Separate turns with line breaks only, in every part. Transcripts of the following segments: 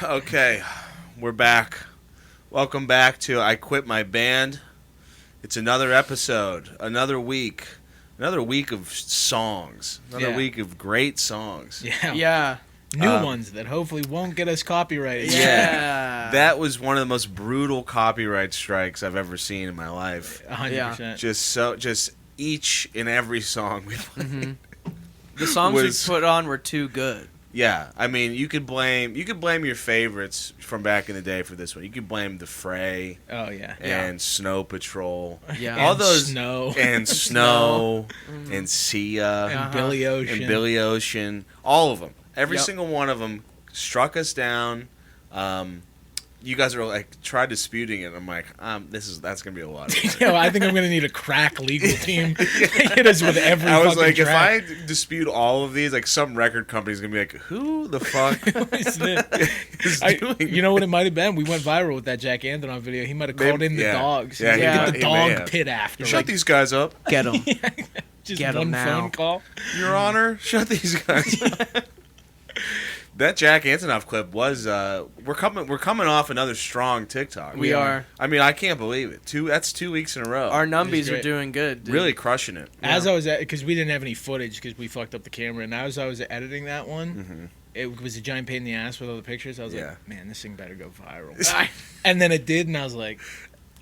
Okay, we're back. Welcome back to I Quit My Band. It's another episode, another week of songs, another week of great songs.
Yeah. New ones that hopefully won't get us copyrighted.
Yeah. That was one of the most brutal copyright strikes I've ever seen in my life.
100%.
Just each and every song we played.
Mm-hmm. The songs we put on were too good.
Yeah, I mean, you could blame your favorites from back in the day for this one. You could blame The Fray.
Oh yeah.
And Snow Patrol.
Yeah.
All
and
those
Snow.
And Snow and Sia
And Billy Ocean.
and Billy Ocean. All of them. Every single one of them struck us down. You guys are like try disputing it. I'm like, that's gonna be a lot.
I think I'm gonna need a crack legal team to hit us with every.
I was like,
track.
if I dispute all of these, like some record company's gonna be like, who the fuck is doing?
You know what it might have been? We went viral with that Jack Antonoff video. He might have called in the dogs.
Yeah,
get the dog pit after.
Shut these guys up.
Get them.
Just
Get 'em
one
now.
phone call.
Your Honor, shut these guys up. That Jack Antonoff clip was we're coming off another strong TikTok.
We are.
I mean, I can't believe it. That's 2 weeks in a row.
Our numbies are doing good, dude.
Really crushing it.
As I was because we didn't have any footage because we fucked up the camera, and as I was editing that one, it was a giant pain in the ass with all the pictures. I was like, man, this thing better go viral. And then it did, and I was like,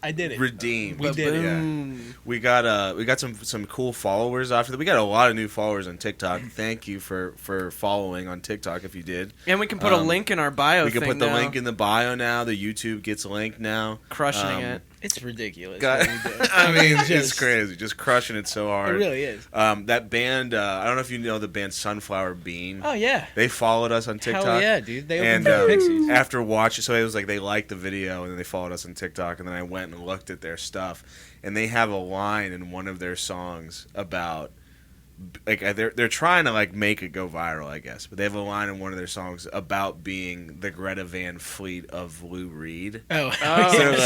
I did it.
Redeemed.
We did it.
Yeah. We got some cool followers after that. We got a lot of new followers on TikTok. Thank you for following on TikTok if you did.
And we can put a link in our bio.
We can put the link in the bio now. The YouTube gets a link now.
Crushing it.
It's ridiculous.
I mean, it's crazy. Just crushing it so hard.
It really is.
That band, I don't know if you know the band Sunflower Bean.
Oh, yeah.
They followed us on TikTok.
Hell yeah, dude. They opened for Pixies.
After watching, so it was like they liked the video, and then they followed us on TikTok, and then I went and looked at their stuff, and they have a line in one of their songs about, like, they're trying to, like, make it go viral, I guess, but they have a line in one of their songs about being the Greta Van Fleet of Lou Reed.
Oh.
So,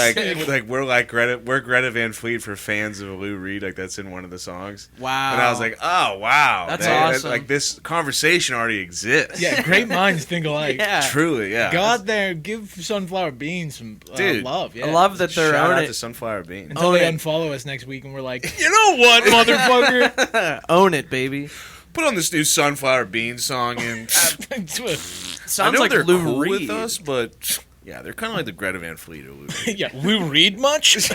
like we're Greta Van Fleet for fans of Lou Reed, like, that's in one of the songs.
Wow.
And I was like, oh, wow.
That's awesome.
Like, this conversation already exists.
Yeah, great minds think alike.
Yeah.
Truly, yeah.
God there, give Sunflower Bean some love. Yeah.
I love that they're
Shout
on
out
it.
to Sunflower Bean.
Until they unfollow us next week and we're like, you know what, motherfucker?
Own it, baby.
Put on this new Sunflower Bean song, and
Sounds
I know
like
they're
Lou
cool
Reed.
with us, but yeah, they're kind of like the Greta Van Fleet or Lou Reed.
Yeah, Lou Reed much?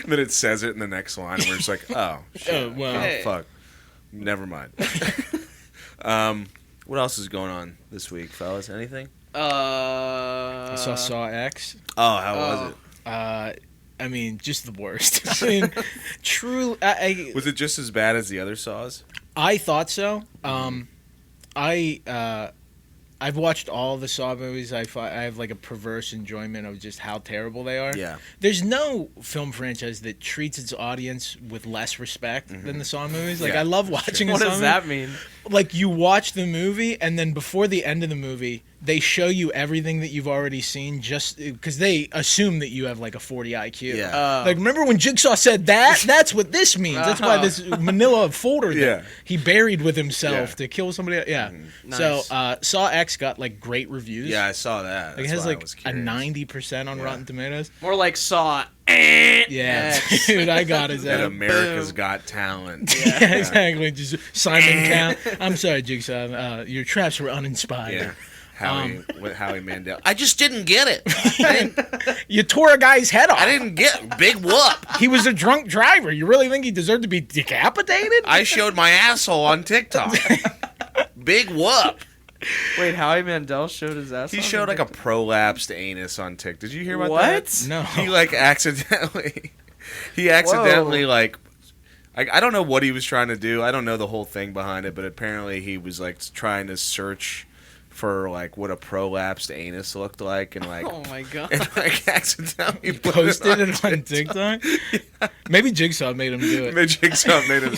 Then it says it in the next line, and we're just like, oh, shit.
Well.
Fuck. Never mind. What else is going on this week, fellas? Anything?
I saw X.
Oh, how was it?
I mean, just the worst. I mean, true.
Was it just as bad as the other Saws?
I thought so. I've watched all the Saw movies. I have like a perverse enjoyment of just how terrible they are.
Yeah.
There's no film franchise that treats its audience with less respect than the Saw movies. Like, I love watching a Saw movie.
What does that mean?
Like, you watch the movie, and then before the end of the movie, they show you everything that you've already seen just because they assume that you have like a 40 IQ.
Yeah.
Like, remember when Jigsaw said that? That's what this means. That's why this manila folder that he buried with himself to kill somebody else. Yeah.
Nice.
So, Saw X got like great reviews.
Yeah, I saw that.
Like, it has like a 90% on Rotten Tomatoes.
More like Saw.
Yeah, dude, I got his
At
ass.
America's Got Talent.
Yeah, exactly. Just Simon Cowell. I'm sorry, Jigsaw. Your traps were uninspired.
Yeah. Howie Mandel. I just didn't get it.
You tore a guy's head off.
I didn't get big whoop.
He was a drunk driver. You really think he deserved to be decapitated?
I showed my asshole on TikTok. Big whoop.
Wait, Howie Mandel showed his ass?
He showed like a prolapsed anus on TikTok. Did you hear about
what?
that?
No.
He like accidentally. Like. I don't know what he was trying to do. I don't know the whole thing behind it, but apparently he was like trying to search for like what a prolapsed anus looked like, and like
oh my god,
and like accidentally
posted it on TikTok. Yeah. Maybe Jigsaw made him do it.
Maybe Jigsaw made him.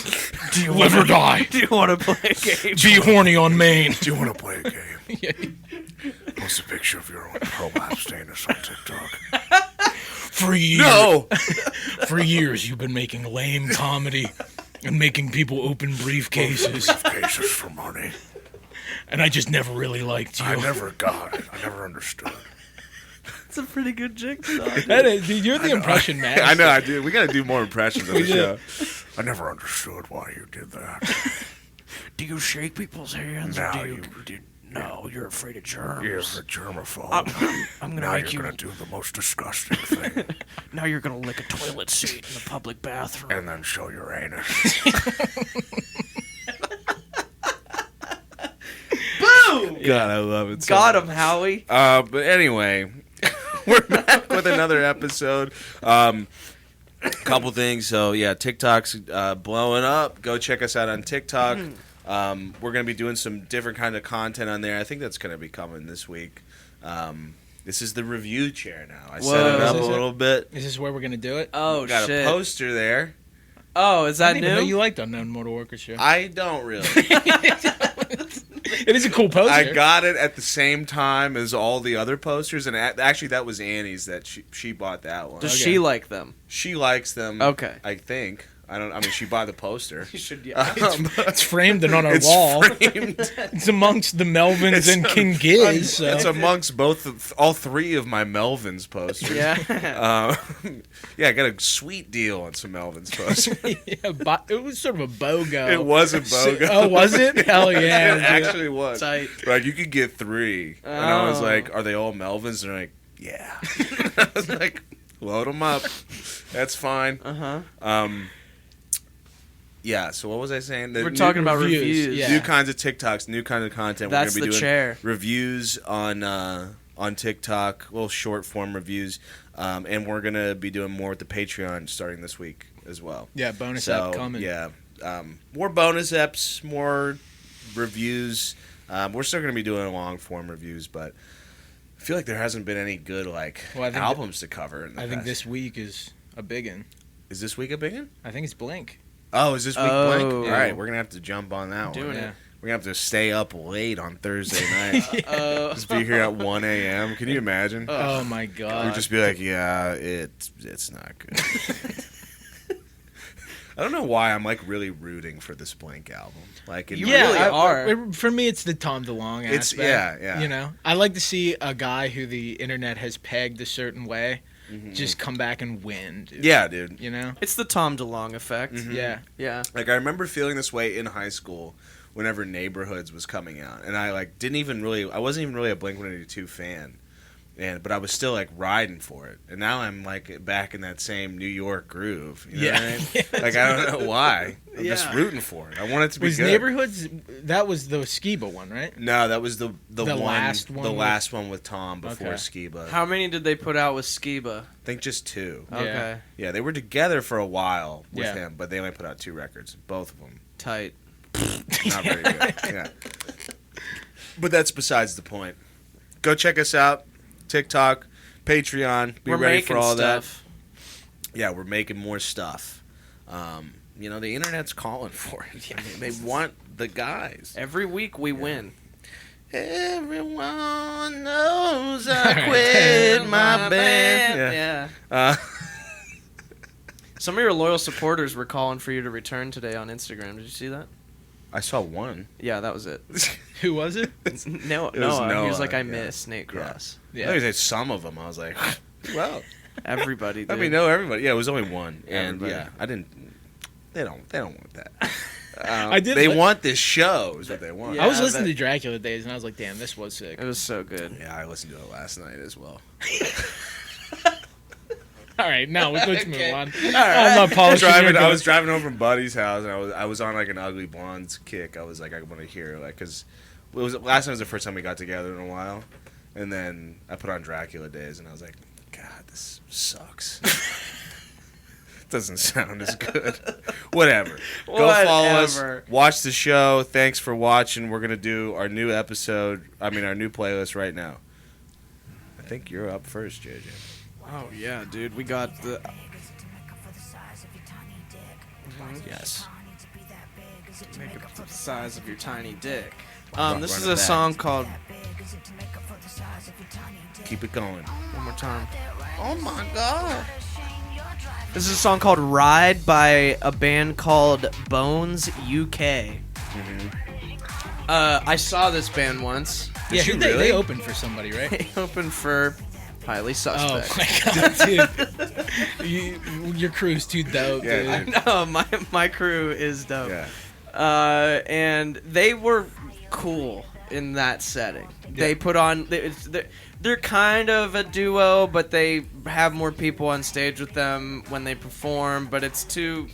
Do you live or die?
Do you want to play a game?
Be horny on Maine.
Do you want to play a game? Post a picture of your own prolapsed anus on TikTok.
For years, for years you've been making lame comedy and making people open briefcases.
Briefcases for money.
And I just never really liked you.
I never got it. I never understood.
It's a pretty good jigsaw.
That is, dude, you're the impression man.
I know, I do. We got to do more impressions on the show. I never understood why you did that.
Do you shake people's hands?
No,
or no, you're afraid of germs.
You're a germaphobe.
I'm gonna
now
make
you're going to do the most disgusting thing.
Now you're gonna lick a toilet seat in the public bathroom.
And then show your anus.
Boom!
God, I love it. So
Got
much.
him, Howie.
But anyway, we're back with another episode. Couple things. So yeah, TikTok's blowing up. Go check us out on TikTok. We're gonna be doing some different kind of content on there. I think that's gonna be coming this week. This is the review chair now. I set it up a little bit.
Is this where we're gonna do it?
Oh,
Got
shit.
a poster there.
Oh, is
I
that
didn't even know
new?
you liked Unknown Motor Orchestra.
I don't really.
It is a cool poster.
I got it at the same time as all the other posters, and actually that was Annie's that she bought that one.
Does she like them?
She likes them.
Okay.
I think. I mean, she bought the poster.
You should.
It's framed and on our
It's
wall.
framed.
It's amongst the Melvins and King Giz. So.
It's amongst all three of my Melvins posters.
Yeah.
Yeah, I got a sweet deal on some Melvins posters.
Yeah, it was sort of a BOGO.
It was a BOGO.
Oh, was it? Hell yeah.
It actually was.
Tight.
Like, you could get 3. And I was
Oh.
like, are they all Melvins? And they're like, yeah. I was like, load them up. That's fine.
Uh-huh.
Yeah, so what was I saying?
We're talking about reviews.
Yeah.
New kinds of TikToks, new kind of content.
That's
We're going to be
the
doing
chair.
reviews on TikTok, little short form reviews, and we're going to be doing more with the Patreon starting this week as well.
Yeah, bonus
So,
app coming.
yeah, more bonus eps, more reviews. We're still going to be doing long form reviews, but I feel like there hasn't been any good albums to cover. In the
I think
past.
this week is a big one.
Is this week a big one?
I think it's Blink.
Oh, is this week
Oh.
blank? All right, we're gonna have to jump on that one.
Doing
Yeah.
it.
We're gonna have to stay up late on Thursday night. Just be here at 1 a.m. Can you imagine?
Oh my god.
We'd just be like, yeah, it's not good. I don't know why I'm like really rooting for this Blink album. Like,
You really are.
For me, it's the Tom DeLonge
It's-
aspect.
yeah.
You know, I like to see a guy who the internet has pegged a certain way just come back and win. Dude.
Yeah, dude.
You know.
It's the Tom DeLonge effect.
Yeah.
Yeah.
Like, I remember feeling this way in high school whenever Neighborhoods was coming out, and I I wasn't even really a Blink-182 fan. But I was still like riding for it, and now I'm like back in that same New York groove. You know what I mean? Like, I don't know why. I'm just rooting for it. I want it to be
Was
good.
Neighborhoods? That was the Skiba one, right?
No, that was the
last one
the
with-
last one with Tom before
Okay.
Skiba.
How many did they put out with Skiba?
I think just 2.
Yeah.
Okay.
Yeah, they were together for a while with
Yeah.
him, but they only put out 2 records, both of them
Tight.
not very good. Yeah, but that's besides the point. Go check us out, TikTok, Patreon. Be
We're
ready
making
for all
stuff.
that. Yeah, we're making more stuff. You know, the internet's calling for it. I mean, they want the guys.
Every week we win.
Everyone knows I quit my band.
Yeah. Some of your loyal supporters were calling for you to return today on Instagram. Did you see that?
I saw one.
Yeah, that was it.
Who was it?
No,
It was
Noah. He was
Noah,
like, I
yeah.
miss Nate Cross.
I thought you said some of them. I was like, well,
Everybody did.
I mean, no, everybody. Yeah, it was only one, and
Everybody.
yeah, I didn't. They don't want that.
I did
They
li-
want this show. Is what they want.
I was
Yeah,
listening
that-
to Dracula Days, and I was like, damn, this was sick.
It was so good.
Yeah, I listened to it last night as well.
All right, now let's move
Okay.
on.
All right.
I'm not polishing your
I
gun.
was driving home from Buddy's house, and I was on like an Ugly Blondes kick. I was like, I want to hear because last time was the first time we got together in a while, and then I put on Dracula Days, and I was like, God, this sucks. Doesn't sound as good. Whatever. Go follow us.
Whatever.
Watch the show. Thanks for watching. We're gonna do our new episode. our new playlist right now. I think you're up first, JJ.
Oh yeah, dude. We got the.
Yes.
Make it the size of your tiny dick.
Run
This is
it
a
back.
song called.
Keep it going.
One more time.
Oh my God.
This is a song called "Ride" by a band called Bones UK. I saw this band once.
Yeah,
you
they opened for somebody, right?
They opened for Highly
Oh
Suspect.
my god, dude! Your crew's too dope,
Yeah,
dude.
No, my crew is dope.
Yeah.
And they were cool in that setting. They put on. They're kind of a duo, but they have more people on stage with them when they perform. But it's two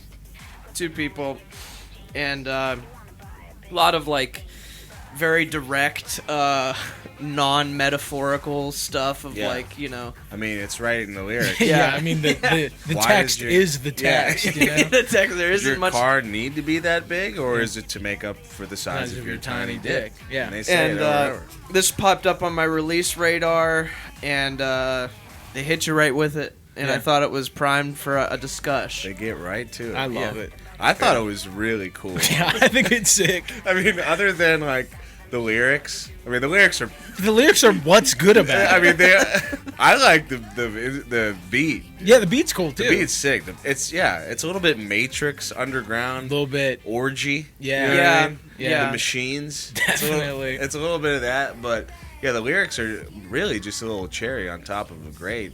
people, and a lot of like very direct, non-metaphorical stuff of like, you know.
I mean, it's right in the lyrics.
Yeah, I mean the
Why
text
does your-
is the text.
Yeah.
You know?
The text, there
Does
isn't
your
much.
car need to be that big, or is it to make up for the size of your tiny dick?
Yeah.
And they say
And
it over and over.
this popped up on my release radar, and they hit you right with it. And I
Yeah.
thought it was primed for a discussion.
They get right to it.
I love it.
I thought it was really cool.
Yeah, I think it's sick.
I mean, other than like the lyrics. I mean, the lyrics are.
The lyrics are what's good about it.
I mean, I like the beat.
Yeah, the beat's cool too.
The beat's sick. It's a little bit Matrix
a
Underground
little bit.
orgy.
Yeah.
You know what I mean?
Yeah.
The machines.
Definitely.
It's a little bit of that, but yeah, the lyrics are really just a little cherry on top of a great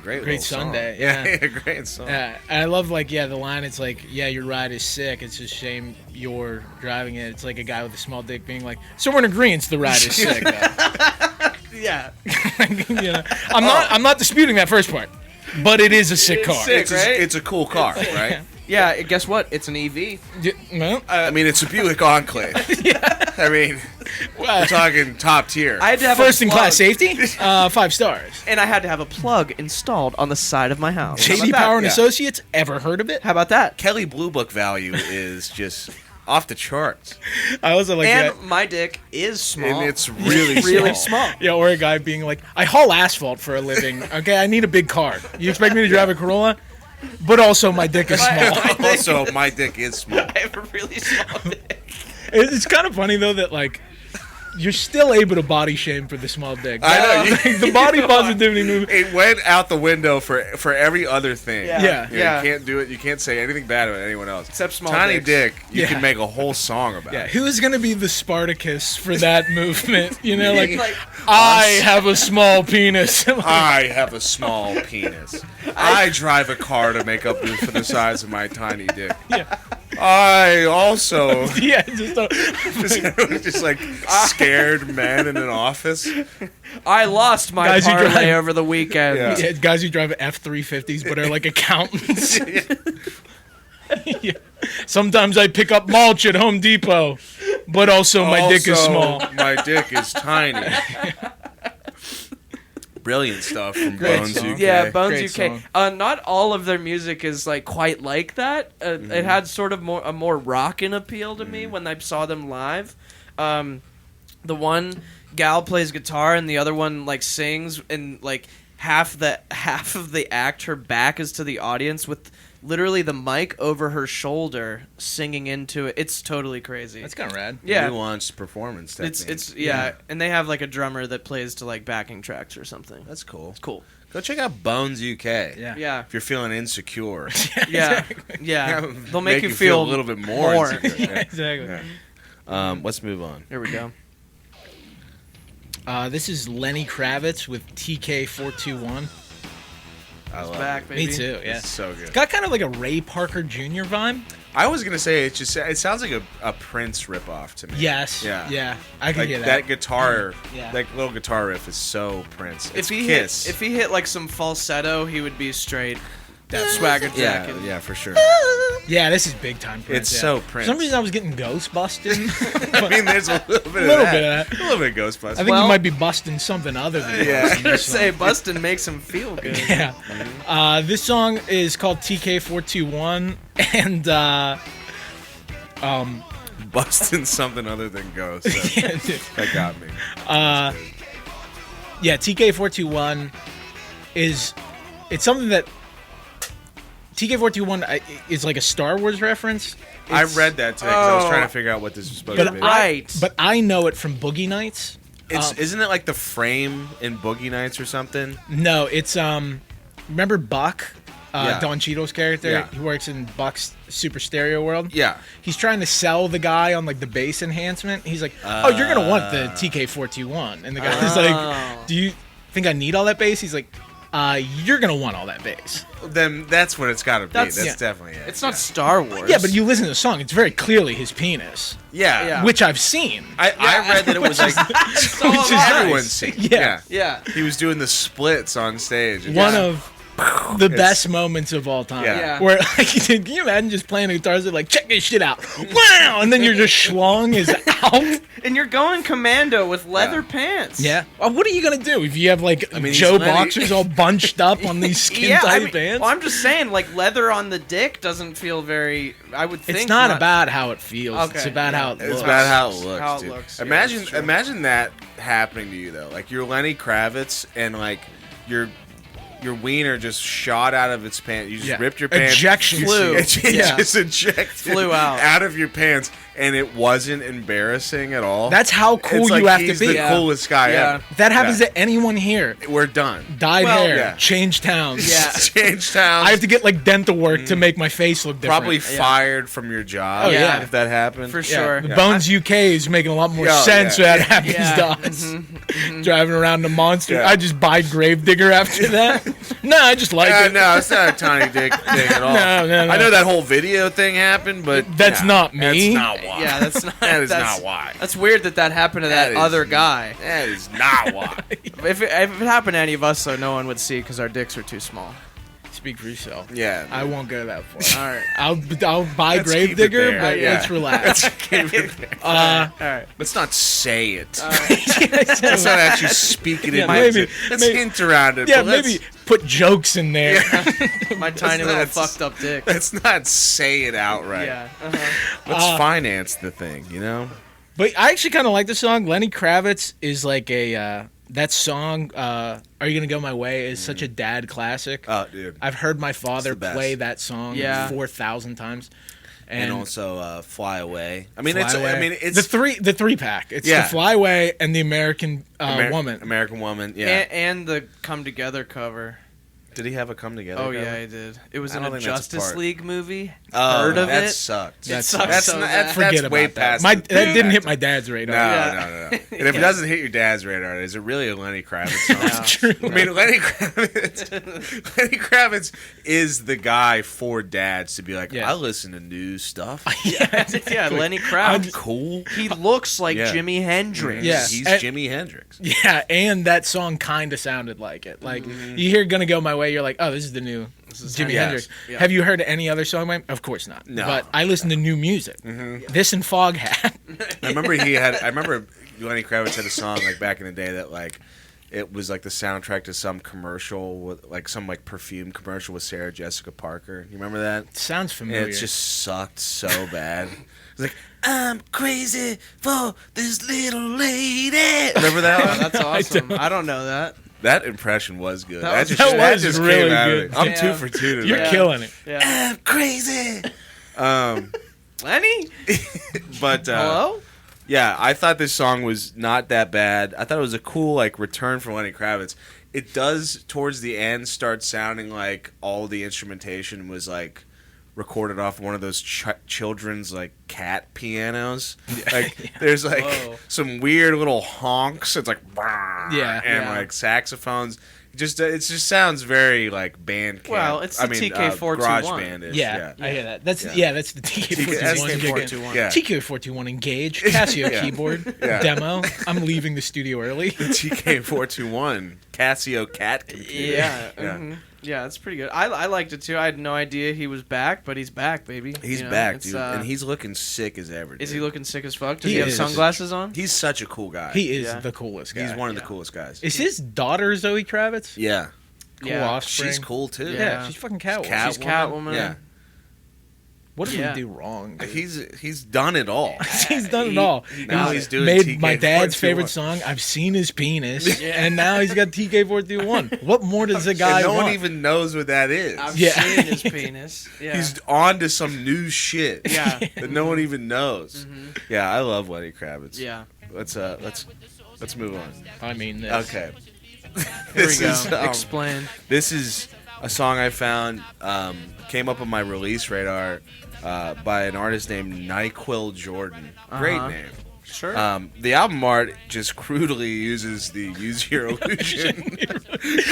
little
Sunday.
Song.
Yeah.
A great song.
Yeah, and I love the line. It's like, yeah, your ride is sick. It's a shame you're driving it. It's like a guy with a small dick being like, so we're in agreement. The ride is sick.
Yeah.
You know, I'm not disputing that first part, but it is a sick car.
sick. Right?
It's a cool car, right?
Yeah, guess what? It's an EV.
No,
I mean, it's a Buick Enclave. I mean, we're talking top tier.
I had to have
first
a
in
plug,
class safety, 5 stars.
and I had to have a plug installed on the side of my house. How
JD
about that?
Power and
Yeah.
Associates. Ever heard of it?
How about that?
Kelly Blue Book value is just off the charts,
I also like
And
that.
my dick is small.
and it's really
really
small.
small.
Yeah, or a guy being like, I haul asphalt for a living. Okay, I need a big car. You expect me to drive a Corolla? But also, my dick is small.
Also, my dick is small.
I have a really small dick.
It's kind of funny though that like you're still able to body shame for the small dick.
I know, you-
Like, the body positivity movement.
It went out the window for every other thing.
Yeah.
Yeah.
You know, you can't do it. You can't say anything bad about anyone else.
Except small
Tiny
dicks.
dick, you
Yeah.
can make a whole song about.
Yeah,
it.
who's gonna be the Spartacus for that movement? You know, like,
Like,
I have a small penis.
I have a small penis. I drive a car to make up for the size of my tiny dick.
Yeah.
I also
Yeah, just
just like scared men in an office.
I lost my
Guys who
parlay
drive-
over the weekend.
Yeah.
yeah, guys who drive F-350s but are like accountants. Yeah. Sometimes I pick up mulch at Home Depot, but also my dick is small.
My dick is tiny. Brilliant stuff from
Great
Bones
song.
UK.
Yeah, Bones
Great
UK. Not all of their music is like quite like that. It had sort of a more rockin' appeal to me when I saw them live. The one gal plays guitar and the other one like sings, and like half of the act, her back is to the audience with literally the mic over her shoulder singing into it. It's totally crazy.
That's kind of rad.
Yeah.
Nuanced performance technique.
It's yeah, and they have like a drummer that plays to like backing tracks or something.
That's cool.
It's cool.
Go check out Bones UK.
Yeah.
Yeah.
If you're feeling insecure.
Yeah. Yeah. They'll make you
feel a little bit more insecure.
Yeah,
Yeah.
exactly.
Yeah. Let's move on.
Here we go.
This is Lenny Kravitz with TK421.
I love
Back,
it.
baby.
Me too, yeah.
It's so good.
Got kind of like a Ray Parker Jr. vibe.
I was gonna say it sounds like a Prince ripoff to me.
Yes.
Yeah.
Yeah. I can
Like
hear
that
that.
guitar,
Yeah.
that little guitar riff is so Prince. It's
If he
Kiss.
hit like some falsetto, he would be straight swagger
yeah,
jacket.
yeah, for sure.
Yeah, this is big time Prince.
It's
yeah.
so
For
Prince.
some reason, I was getting ghost busting.
I mean, there's a little bit,
A little
of,
bit
that.
of that.
A little bit of Ghostbusters.
I think
Well-
you might be busting something other than
Yeah.
I
busting
was gonna
this song.
say Bustin' makes him feel good.
Yeah. This song is called TK421, and
Busting something other than ghosts.
yeah, dude.
That got me.
Yeah, TK421 it's something that TK421 is like a Star Wars reference.
I
It's-
read that today because I was
Oh.
trying to figure out what this was supposed
but
to be.
Right.
but I know it from Boogie Nights.
Isn't it like the frame in Boogie Nights or something?
No, it's remember Buck Don Cheadle's character.
Yeah.
He works in Buck's Super Stereo World.
Yeah.
He's trying to sell the guy on like the bass enhancement. He's like, "Oh, you're gonna want the TK421," and the guy's like, "Do you think I need all that bass?" He's like, "You're gonna want all that bass."
Then that's what it's got to be. That's definitely it.
It's not Star Wars.
Yeah, but you listen to the song; it's very clearly his penis,
Yeah.
which I've seen.
I read that it was like
Which is
everyone's
nice.
seen.
Yeah.
He was doing the splits on stage.
One of the best moments of all time.
Yeah.
Where like, can you imagine just playing the guitars and like, check this shit out, wow, and then you're just schlong is out.
And you're going commando with leather pants.
Yeah. Well, what are you gonna do if you have like
mean,
Joe
he's Lenny.
boxers all bunched up on these skin tight pants?
Well, I'm just saying, like, leather on the dick doesn't feel very. I would think
It's not about how it feels.
Okay,
It's about how it looks.
It's about how it looks,
How it
dude.
looks, yeah,
Imagine,
that's true.
imagine that happening to you though. Like you're Lenny Kravitz, and like your wiener just shot out of its pants. You just ripped your pants.
Ejection
Flew.
It
Yeah.
just ejected.
Flew out
of your pants, and it wasn't embarrassing at all.
That's how cool
It's
you
like
have
he's
to be.
the coolest guy
Yeah.
ever.
That happens
Yeah.
to anyone here.
We're done.
Dyed
Well,
hair,
yeah.
change towns.
Yeah.
Change towns.
I have to get like dental work to make my face look different.
probably fired from your job.
Oh, yeah.
if that happened.
For
Yeah.
sure.
The Bones UK is making a lot more
Yeah,
sense
yeah.
when that happens
Yeah.
to us. Driving around the monster.
Yeah.
I just buy Gravedigger after that. No, I just like it.
No, it's not a tiny dick thing at all.
No.
I know that whole video thing happened, but
That's not me.
That's not why.
Yeah, that's not.
That is
that's,
not why.
That's weird that happened to that
is-
other guy.
That is not why.
If it happened to any of us, though, no one would see because our dicks are too small.
Speak for yourself.
Yeah.
I won't go that far.
All right.
I'll buy
Let's keep it
Gravedigger,
there.
but
Yeah.
let's relax.
All right.
Let's not say it.
Let's
Let's not actually speak it
Yeah,
in my
maybe-
Let's
maybe-
hint around it.
Yeah,
but let's-
maybe put jokes in there.
My tiny little
not-
fucked up dick.
Let's not say it outright.
Yeah.
Let's finance the thing, you know?
But I actually kind of like the song. Lenny Kravitz is like a that song. Are You Gonna Go My Way is such a dad classic.
Oh, dude.
I've heard my father
the best.
play that song
Yeah.
4,000 times.
And also Fly Away. I mean,
Fly
it's.
Away.
I mean, it's
the three pack. It's
Yeah.
the Fly Away and the American Woman.
American Woman. Yeah.
And the Come Together cover.
Did he have a come together?
Oh,
cover?
yeah, he did. It was
I
in
don't
a
think that's a
Justice
part.
League movie.
Oh,
Heard of
that
it?
sucked.
That
sucks
sucks.
so
not-
bad.
Forget
way
about that.
past
My,
the
that didn't hit
factor.
my dad's radar.
No,
Yeah.
no. And if it doesn't hit your dad's radar, is it really a Lenny Kravitz song?
No.
I mean, Lenny Kravitz is the guy for dads to be like,
Yeah.
I listen to new stuff.
Yeah, Lenny
I'm
Kravitz.
cool.
He looks like
Yeah.
Jimi Hendrix.
Yeah.
He's
And-
Jimi Hendrix.
Yeah, and that song kind of sounded like it. Like you hear "Gonna Go My Way," you're like, "Oh, this is the new Jimi Hendrix."
Yeah.
Have you heard any other song by him? Of course not.
No.
But I listen to new music. This and Foghat.
I remember Lenny Kravitz had a song like back in the day that like it was like the soundtrack to some commercial with like some like perfume commercial with Sarah Jessica Parker. You remember that?
Sounds familiar.
And it just sucked so bad. It's like, I'm crazy for this little lady. Remember that
Oh,
one?
that's awesome. I don't know that.
That impression was good.
That was-
that was
came
really
out of
good.
it. I'm
Yeah.
2 for 2 today.
You're killing it.
Yeah.
I'm crazy.
Lenny?
But
Hello?
yeah, I thought this song was not that bad. I thought it was a cool like return for Lenny Kravitz. It does towards the end start sounding like all the instrumentation was like recorded off one of those children's like cat pianos. Like there's like
Whoa.
some weird little honks. It's like and
Yeah.
like saxophones. It just sounds very like band camp.
Well, it's the TK421.
garage band is.
Yeah, I hear that. That's
Yeah.
that's the
TK421.
TK421.
Yeah.
TK421 Engage Casio
Yeah.
keyboard
Yeah.
demo. I'm leaving the studio early.
TK421 Casio cat computer.
Yeah.
Yeah.
Mhm. Yeah, it's pretty good. I liked it too. I had no idea he was back, but he's back, baby.
He's
You know,
back,
it's,
dude, and he's looking sick as ever.
Is
dude.
he looking sick as fuck? Does
He
he have
is.
sunglasses on?
He's such a cool guy.
He is
Yeah.
the coolest guy.
He's one of the coolest guys.
Is his daughter Zoe Kravitz?
Yeah,
Cool
Yeah.
offspring.
she's cool too.
Yeah,
Yeah.
she's fucking Catwoman.
She's Catwoman.
Yeah,
What did
Yeah.
we do wrong? Dude?
he's done it all.
He's done it all.
Now he's doing
made my dad's
TK421.
favorite song. I've seen his penis, and now he's got TK421. What more does the guy
And no
want?
one even knows what that is.
I've
Yeah.
seen his penis. Yeah.
He's on to some new shit.
Yeah.
that no one even knows. Yeah, I love Lenny Kravitz.
Yeah.
Let's move on.
I mean, this.
Okay.
Here we
This
go.
is,
Explain.
This is a song I found came up on my release radar by an artist named NyQuil Jordan. Great name.
Sure.
The album art just crudely uses the Use Your Illusion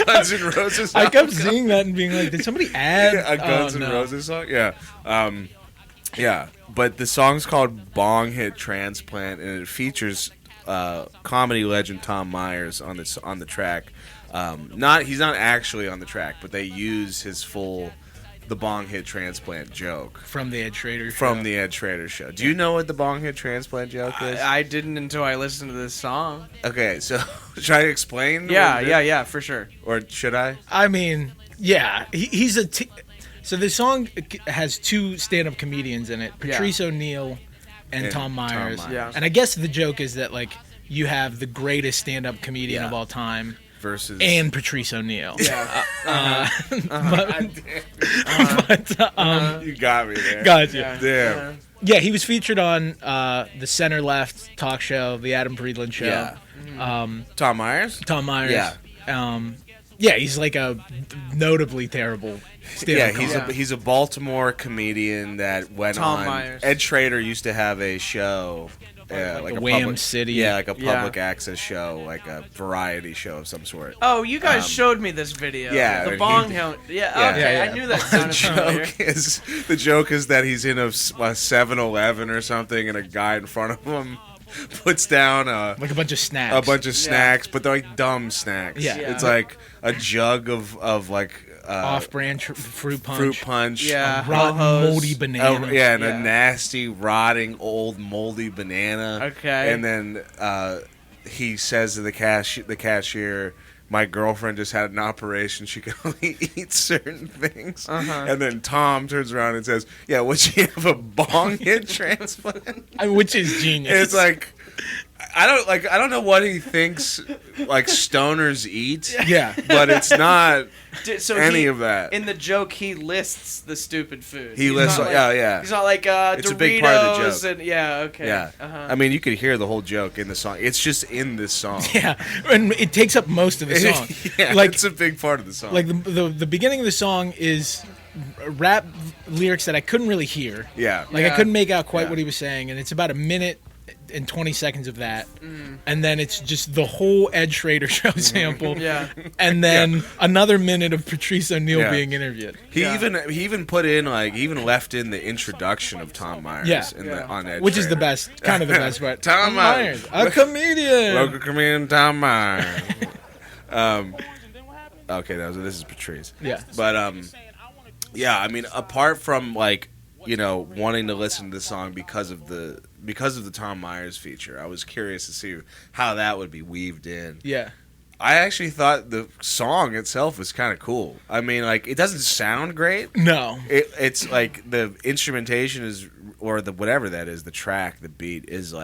Guns N' Roses
I
album.
kept seeing that and being like, did somebody add
A Guns N' Roses song? Yeah. Yeah. But the song's called Bong Hit Transplant, and it features comedy legend Tom Myers on the track. He's not actually on the track, but they use his the Bong Hit Transplant joke
from the Ed Schrader show.
From the Ed Schrader show. Do you know what the Bong Hit Transplant joke is?
I didn't until I listened to this song.
Okay, so should I explain?
Yeah, for sure.
Or should I?
I mean, yeah, he's so the song has two stand-up comedians in it, Patrice O'Neal and Tom Myers.
Yeah.
And I guess the joke is that like you have the greatest stand-up comedian of all time
versus
and Patrice O'Neal.
Yeah. You got me there.
Gotcha.
Damn.
Yeah, he was featured on the Center Left talk show, the Adam Friedland show.
Yeah. Tom Myers?
Tom Myers.
Yeah.
Yeah, he's like a notably terrible stand-up comic.
He's a Baltimore comedian that went
Tom
on.
Myers.
Ed Schrader used to have a show. Like a
Wham
public,
City.
Yeah, like a public access show, like a variety show of some sort.
Oh, you guys showed me this video.
Yeah,
the
and
bong
he-
hound. Yeah,
Yeah.
okay,
Yeah,
I
yeah.
knew that sounded familiar.
The joke is that he's in a 7-Eleven or something, and a guy in front of him puts down
Like a bunch of snacks.
snacks, but they're like dumb snacks.
Yeah.
It's like a jug of like
Off-brand fruit punch.
fruit punch.
Yeah,
Rotten,
ho-hos.
moldy banana.
And
Yeah.
a nasty, rotting, old, moldy banana.
Okay.
And then he says to the cashier, "My girlfriend just had an operation. She can only eat certain things." And then Tom turns around and says, "Yeah, would she have a bong hit transplant?"
Which is genius.
It's like I don't know what he thinks like stoners eat.
Yeah.
But it's not
So
any of that.
In the joke, he lists the stupid food.
He
He's
lists
not
yeah.
He's not like
It's
Doritos
a big part of the joke.
and yeah, okay.
Yeah. I mean, you could hear the whole joke in the song. It's just in this song.
Yeah, and it takes up most of the song.
Yeah,
like
it's a big part of the song.
like the beginning of the song is rap lyrics that I couldn't really hear.
Yeah.
Like I
Yeah.
couldn't make out quite
Yeah.
what he was saying, and it's about a minute and 20 seconds of that, and then it's just the whole Ed Schrader show sample.
Yeah.
And then another minute of Patrice O'Neal
Yeah.
being interviewed.
He even put in he even left in the introduction of Tom Myers on Ed
Which is
Schrader.
the best, kind of the best part.
Tom Myers.
a comedian.
Local comedian Tom Myers. Okay, this is Patrice.
Yeah.
But yeah, I mean, apart from wanting to listen to the song because of the Tom Myers feature, I was curious to see how that would be weaved in.
Yeah.
I actually thought the song itself was kind of cool. I mean, it doesn't sound great.
No.
It's like the instrumentation is, or the whatever that is, the track, the beat is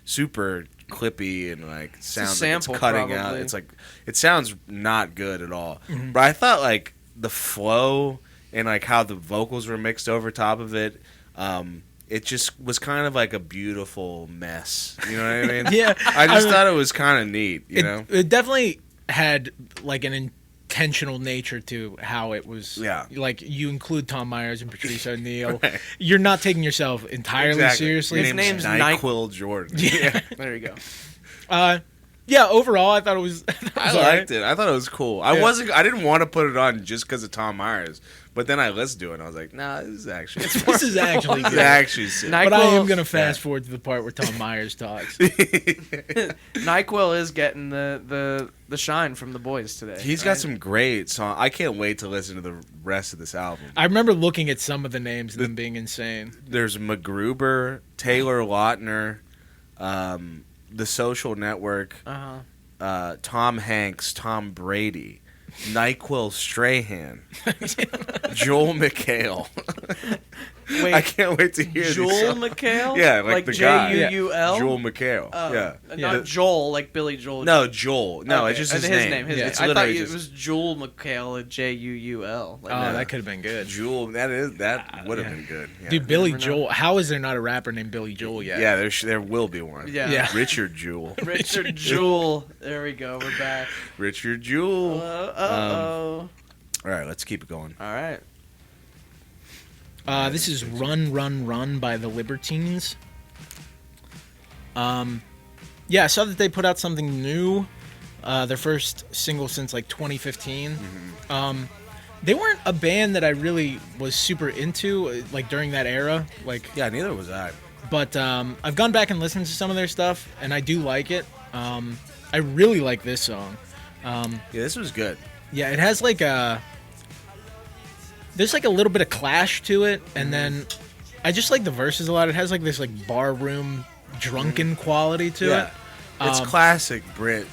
super clippy and sounds
sample,
like it's cutting out.
probably.
It's it sounds not good at all. But I thought the flow and how the vocals were mixed over top of it, it just was kind of a beautiful mess. You know what I mean?
Yeah.
I just thought it was kind of neat. You know?
It definitely had an intentional nature to how it was.
Yeah.
You include Tom Myers and Patrice O'Neal.
Right.
You're not taking yourself entirely
Exactly.
seriously.
His name's
NyQuil Jordan.
Yeah.
There you go.
Yeah, overall, I thought it was.
I liked it. I thought it was cool. I didn't want to put it on just because of Tom Myers, but then I listened to it and I was like, nah, this is actually.
This is actually
It's
good.
actually sick.
But I am going to
NyQuil,
fast forward to the part where Tom Myers talks.
NyQuil is getting the shine from the boys today.
He's got some great songs. I can't wait to listen to the rest of this album.
I remember looking at some of the names and them being insane.
There's MacGruber, Taylor Lautner, The Social Network, Tom Hanks, Tom Brady, NyQuil Strahan, Joel McHale.
Wait,
I can't wait to hear
Joel
these songs.
McHale?
Yeah, like the guy.
J-U-U-L?
Joel McHale. Yeah.
Not Joel, like Billy Joel.
No, Joel. No,
Okay.
it's just his
name.
name.
His
Yeah.
name.
It's
I thought
literally
it
just
was Joel McHale, J-U-U-L.
Oh, that could have been good.
Joel. That would have been good. Yeah.
Dude, Billy
never know.
Joel. How is there not a rapper named Billy Joel yet?
Yeah, there will be one.
Yeah.
Yeah.
Richard Jewell.
Richard Jewell. There we go. We're back.
Richard Jewell.
Uh-oh.
All right, let's keep it going.
All right.
This is Run, Run, Run by the Libertines. Yeah, I saw that they put out something new. Their first single since like 2015. They weren't a band that I really was super into like during that era. Like,
Yeah, neither was I.
but I've gone back and listened to some of their stuff, and I do like it. I really like this song.
Yeah, this was good.
Yeah, it has like there's like a little bit of Clash to it, and then I just like the verses a lot. It has like this like bar room drunken quality to it.
It's classic Brit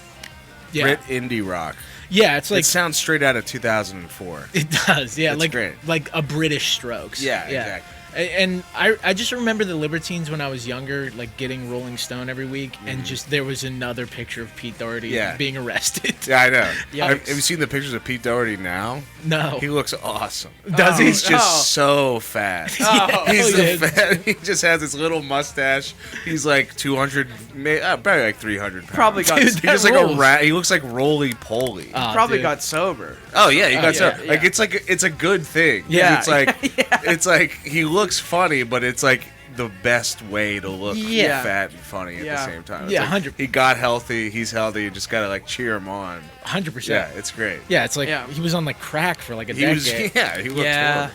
Yeah,
indie rock.
yeah, it's like
It sounds straight out of 2004.
it does. Yeah,
It's
like
great.
like a British Strokes.
Yeah, exactly.
And I just remember the Libertines when I was younger, like getting Rolling Stone every week, and just there was another picture of Pete Daugherty
Yeah.
being arrested.
Yeah, I know.
Yikes.
Have you seen the pictures of Pete Daugherty now?
No,
He looks awesome.
does he?
He's just so fat. He's
yeah.
fat. He just has this little mustache. He's like 200, probably like 300 pounds.
Probably got.
Dude,
He's just like
rules.
a rat. He looks like roly poly.
Oh,
probably
dude.
got sober.
Oh yeah, he got
yeah,
so
yeah.
like it's a good thing.
Yeah.
It's like it's like he looks funny, but it's like the best way to look
Yeah.
fat and funny at
Yeah.
the same time. It's
Yeah,
like
100.
He got healthy. He's healthy. You just gotta like cheer him on.
100%.
Yeah, it's great.
Yeah, it's like
Yeah.
he was on like crack for like a
He was
decade.
he looked
Yeah.
horrible.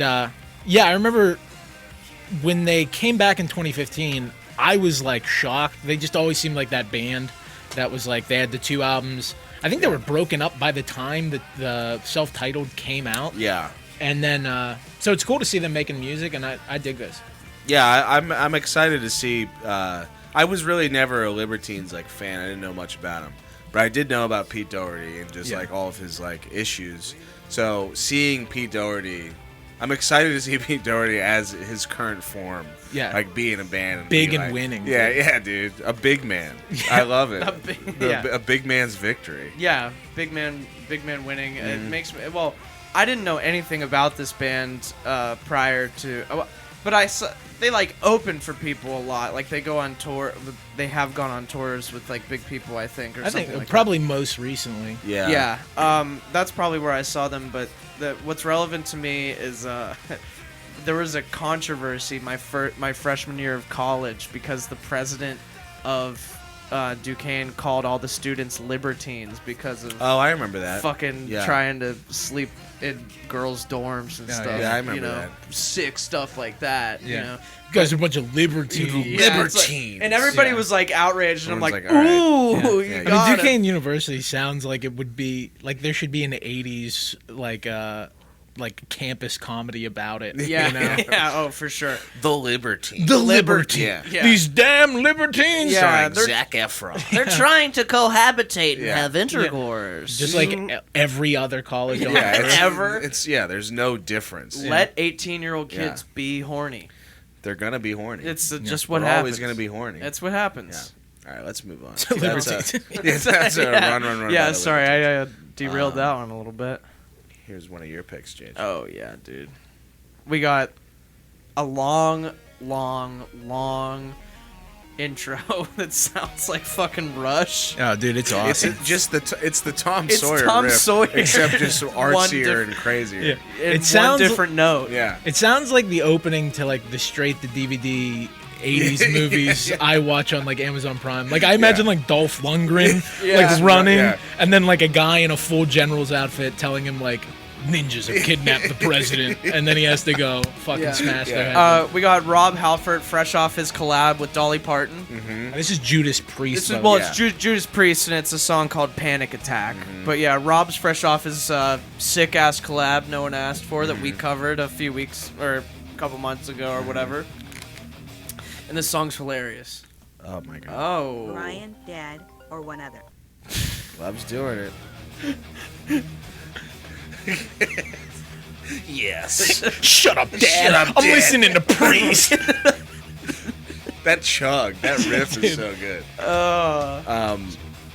And yeah, I remember when they came back in 2015, I was like shocked. They just always seemed like that band that was like they had the 2 albums. I think they were broken up by the time that the self-titled came out.
Yeah.
And then so it's cool to see them making music, and I dig this.
Yeah, I'm excited to see. I was really never a Libertines like fan. I didn't know much about him, but I did know about Pete Daugherty and just
Yeah.
like all of his like issues. So seeing Pete Daugherty, I'm excited to see Pete Daugherty as his current form.
Yeah.
like being a band, and
Big
be
and
like-
winning,
Yeah,
dude.
yeah, dude, a big man. I love it.
Yeah.
A big man's victory.
Yeah, big man winning. It makes me. Well, I didn't know anything about this band prior to, but I saw they like open for people a lot. Like they go on tour. They have gone on tours with like big people, I think, or
I
something
think
like
probably most recently.
Yeah,
Yeah, that's probably where I saw them. But what's relevant to me is there was a controversy my freshman year of college because the president of Duquesne called all the students Libertines because of
Oh, I remember that.
fucking
Yeah.
trying to sleep in girls' dorms and
Yeah,
stuff.
yeah, I remember
you know,
that.
sick stuff like that. You
Yeah.
know.
You guys are a bunch of libertines.
Yeah, it's like-
Libertines.
and everybody
Yeah.
was like outraged, and I'm
Everyone's
like,
like, all
ooh,
right.
you
Yeah, yeah.
I
got
mean,
it.
Duquesne University sounds like it would be like there should be an '80s like campus comedy about it.
Yeah,
you know?
yeah, oh for sure.
The Libertines.
The Libertines.
Yeah.
Yeah.
These damn Libertines.
Yeah,
Starring
they're-
Zac Efron.
They're trying to cohabitate and
Yeah.
have intercourse.
Just like every other college on
Yeah,
earth.
Ever?
It's there's no difference.
Let 18-year-old kids
Yeah.
be horny.
They're gonna be horny.
It's just what
We're
happens.
always gonna be horny.
That's what happens.
All right, let's move on.
Libertines.
That's a
Yeah.
run.
Yeah,
by the
sorry,
Libertines.
I derailed that one a little bit.
Here's one of your picks, JJ.
Oh yeah, dude. We got a long intro that sounds like fucking Rush.
Oh, dude, it's
It's
awesome.
just it's the Tom
It's
Sawyer
Tom
riff,
Sawyer.
except just
One
artsier and crazier.
In
It sounds-
one different note.
Yeah.
It sounds like the opening to like the straight to DVD 80s movies I watch on like Amazon Prime. Like I imagine like Dolph Lundgren
Yeah.
like running,
Yeah.
and then like a guy in a full general's outfit telling him like ninjas have kidnapped the president, and then he has to go fucking
Yeah.
smash their head.
We got Rob Halford fresh off his collab with Dolly Parton.
This is Judas Priest.
This is
though.
well,
Yeah.
it's Judas Priest, and it's a song called "Panic Attack." But yeah, Rob's fresh off his sick ass collab no one asked for that we covered a few weeks or a couple months ago or whatever. And this song's hilarious.
Oh my god.
Oh,
Brian, Dad, or one other.
Loves doing it. Yes.
Shut up, Dad.
up,
I'm
Dad.
listening to Priest.
That chug, that riff is so good.
uh,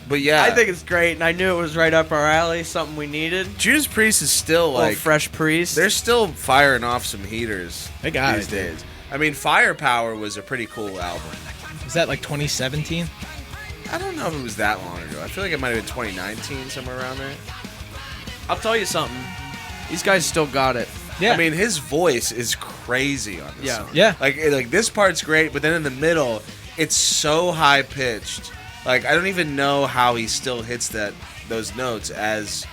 But yeah,
I think it's great, and I knew it was right up our alley, something we needed.
Judas Priest is still
Like
like
fresh Priest.
they're still firing off some heaters
They got
these
it, dude.
days. I mean, Firepower was a pretty cool album.
Was that like 2017?
I don't know if it was that long ago. I feel like it might have been 2019, somewhere around there.
I'll tell you something. These guys still got it.
Yeah.
I mean, his voice is crazy on this song.
Yeah.
Like this part's great, but then in the middle, it's so high pitched. Like I don't even know how he still hits those notes as